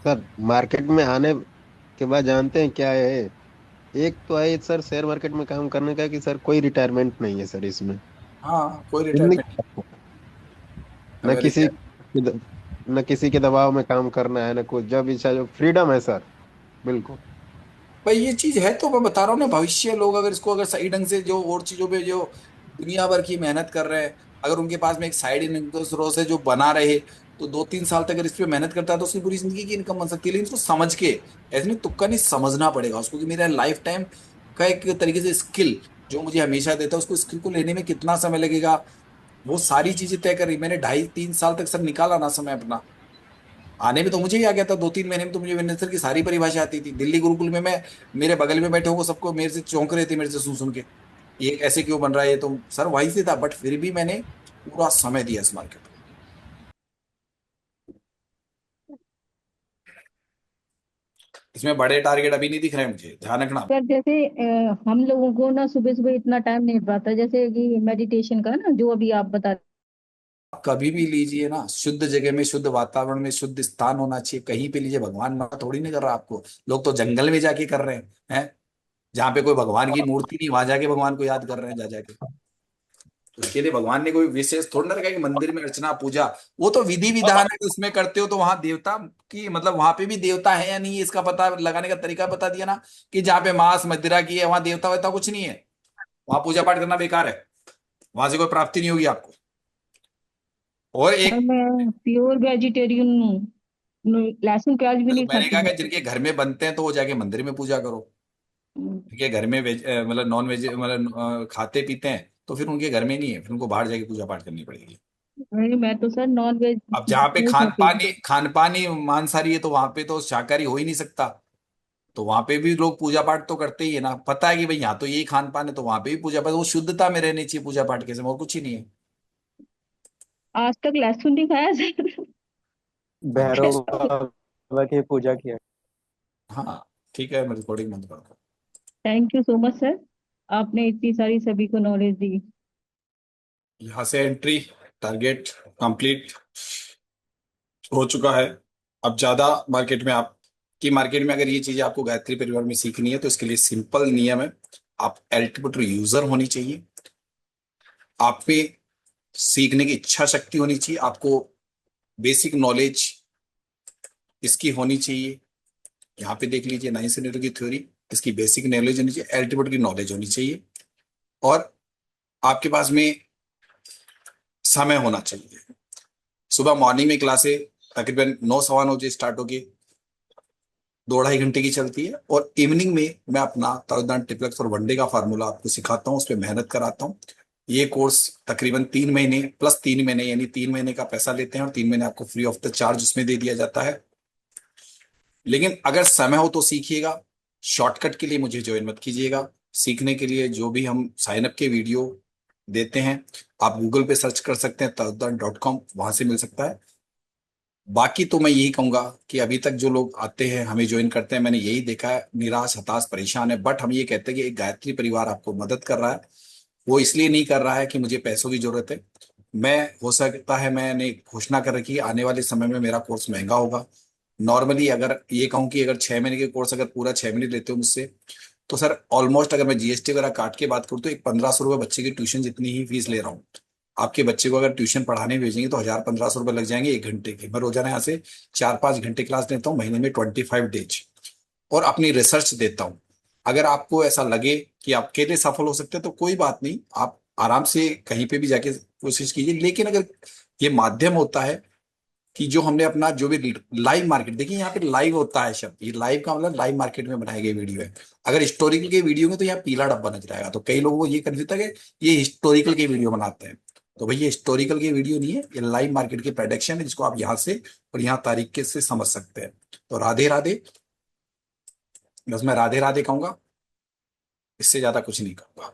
सर मार्केट में आने के बाद जानते हैं क्या है, एक तो है सर शेयर मार्केट में काम करने का कि सर कोई रिटायरमेंट नहीं है सर इसमें, हाँ कोई जिंदगी रिटायरमेंट न अगर किसी न किसी के दबाव में काम करना है, न कुछ, जब इच्छा जो फ्रीडम है सर, बिल्कुल। भाई ये चीज है तो मैं बता रहा हूँ ना, भविष्य लोग अगर इसको अगर सही ढंग से जो और चीजों पे जो दुनिया भर की मेहनत कर रहे हैं, अगर उनके पास में एक साइड इनकम सोर्स है जो बना रहे, तो 2 3 साल तक अगर इस पे मेहनत करता है तो उसकी पूरी जिंदगी की इनकम बन सकती है। लेकिन इसको समझ के, ऐसे नहीं तुक्का नहीं, समझना पड़ेगा उसको कि मेरा लाइफ टाइम का एक तरीके से स्किल जो मुझे हमेशा देता है, उसको स्किल को लेने में कितना समय लगेगा, वो सारी चीजें तय करी। मैंने 2.5 3 साल तक सर निकाला ना समय अपना, आने में तो मुझे ही आ गया था 2 3 महीने में, तो मुझे विनय सर की सारी परिभाषा आती थी। दिल्ली गुरुकुल में मैं, मेरे बगल में बैठे हो सबको मेरे से चौंक रहे थे, मेरे से सुन के ये ऐसे क्यों बन रहा है, ये तो सर वहीं से था, बट फिर भी मैंने पूरा समय दिया इस मार्केट को। इसमें बड़े टारगेट अभी नहीं दिख रहे हैं मुझे, ध्यान रखना। सर जैसे हम लोगों को ना सुबह सुबह इतना टाइम नहीं मिल पाता, जैसे कि मेडिटेशन का ना जो अभी आप बता। कभी भी लीजिए ना, शुद्ध जगह में, शुद्ध वातावरण में, शुद्ध स्थान होना चाहिए, कहीं पे लीजिए। भगवान मना थोड़ी नहीं कर रहा आपको, लोग तो जंगल में जाके कर रहे हैं, जहाँ पे कोई भगवान की मूर्ति नहीं, वहां जाके भगवान को याद कर रहे हैं जा जाके। तो उसके लिए भगवान ने कोई विशेष थोड़ी ना रखा कि मंदिर में अर्चना पूजा, वो तो विधि विधान है, उसमें करते हो तो वहां देवता की, मतलब वहां पे भी देवता है या नहीं है इसका पता लगाने का तरीका बता दिया ना, कि जहाँ पे मांस मदिरा की है वहां देवता वेवता कुछ नहीं है, वहां पूजा पाठ करना बेकार है, वहां से कोई प्राप्ति नहीं होगी आपको। और एक मैं प्योर वेजिटेरियन हूँ, लहसुन प्याज भी नहीं मैंने खाती कहा मैं। कि जिनके घर में बनते हैं तो वो जाके मंदिर में पूजा करो, जिनके घर में मतलब नॉन वेज मतलब खाते पीते हैं तो फिर उनके घर में नहीं है, फिर उनको बाहर जाके पूजा पाठ करनी पड़ेगी। नहीं मैं तो सर नॉन वेज अब जहाँ पे नहीं खाती। खान पानी मांसाहारी है तो वहां पे तो शाकाहारी हो ही नहीं सकता, तो वहां पे भी लोग पूजा पाठ तो करते ही है ना, पता है कि भाई यहाँ तो यही खान पान है तो वहां पे भी पूजा पाठ, वो शुद्धता में रहनी चाहिए पूजा पाठ के समय, और कुछ ही नहीं है। आज तक लहसुन नहीं खाया सर। भैरव बाबा की पूजा किया। हाँ ठीक है, मैं रिकॉर्डिंग बंद कर दूँ। Thank you so much sir, आपने इतनी सारी सभी को नॉलेज दी। यहाँ से एंट्री टारगेट कंप्लीट हो चुका है। अब ज्यादा मार्केट में मार्केट में अगर ये चीजें आपको गायत्री परिवार में सीखनी है तो इसके लिए सिंपल नियम है, आप अल्टीमेट यूजर होनी चाहिए, आप पे सीखने की इच्छा शक्ति होनी चाहिए, आपको बेसिक नॉलेज इसकी होनी चाहिए। यहाँ पे देख लीजिए 9 सिनेरियो की थ्योरी, इसकी बेसिक नॉलेज होनी चाहिए, अल्टीमेट की नॉलेज होनी चाहिए, और आपके पास में समय होना चाहिए। सुबह मॉर्निंग में क्लासे तकरीबन 9 सवा 9 बजे स्टार्ट होगी, 2 ढाई घंटे की चलती है, और इवनिंग में मैं अपना तरुदान ट्रिप्लेक्स और वनडे का फार्मूला आपको सिखाता हूँ, उस पर मेहनत कराता हूँ। ये कोर्स तकरीबन 3 महीने प्लस 3 महीने यानी 3 महीने का पैसा लेते हैं, और 3 महीने आपको फ्री ऑफ द चार्ज उसमें दे दिया जाता है। लेकिन अगर समय हो तो सीखिएगा, शॉर्टकट के लिए मुझे ज्वाइन मत कीजिएगा, सीखने के लिए जो भी हम साइन अप के वीडियो देते हैं, आप गूगल पे सर्च कर सकते हैं taddan.com, वहां से मिल सकता है। बाकी तो मैं यही कहूंगा कि अभी तक जो लोग आते हैं हमें ज्वाइन करते हैं, मैंने यही देखा है, निराश, हताश, परेशान है। बट हम ये कहते हैं कि एक गायत्री परिवार आपको मदद कर रहा है। वो इसलिए नहीं कर रहा है कि मुझे पैसों की जरूरत है। मैं, हो सकता है मैंने घोषणा कर रखी है आने वाले समय में मेरा कोर्स महंगा होगा। नॉर्मली अगर ये कहूँ कि अगर 6 महीने के कोर्स अगर पूरा 6 महीने लेते हो मुझसे, तो सर ऑलमोस्ट अगर मैं जीएसटी वगैरह काट के बात करूँ तो एक 1500 रुपये बच्चे की ट्यूशन जितनी ही फीस ले रहा हूँ। आपके बच्चे को अगर ट्यूशन पढ़ाने भेजेंगे तो 1000-1500 रुपये लग जाएंगे 1 घंटे के। मैं रोजाना यहाँ से 4-5 घंटे क्लास लेता हूँ, महीने में 25 डेज, और अपनी रिसर्च देता हूँ। अगर आपको ऐसा लगे कि आप अकेले सफल हो सकते हैं तो कोई बात नहीं, आप आराम से कहीं पे भी जाके कोशिश कीजिए। लेकिन अगर ये माध्यम होता है कि जो हमने अपना जो भी लाइव मार्केट, देखिए यहाँ पे लाइव होता है शब्द, ये लाइव का मतलब लाइव मार्केट में बनाई गई वीडियो है। अगर हिस्टोरिकल के वीडियो में तो यहाँ पीला डब्बा नजर आएगा, तो कई लोगों को ये कंफ्यूज था कि ये हिस्टोरिकल के वीडियो बनाते हैं। तो भाई ये हिस्टोरिकल की वीडियो नहीं है, ये लाइव मार्केट की प्रेडिक्शन है, जिसको आप यहाँ से और यहाँ तारीख से समझ सकते हैं। तो राधे राधे, बस मैं राधे राधे कहूंगा, इससे ज्यादा कुछ नहीं कहूंगा।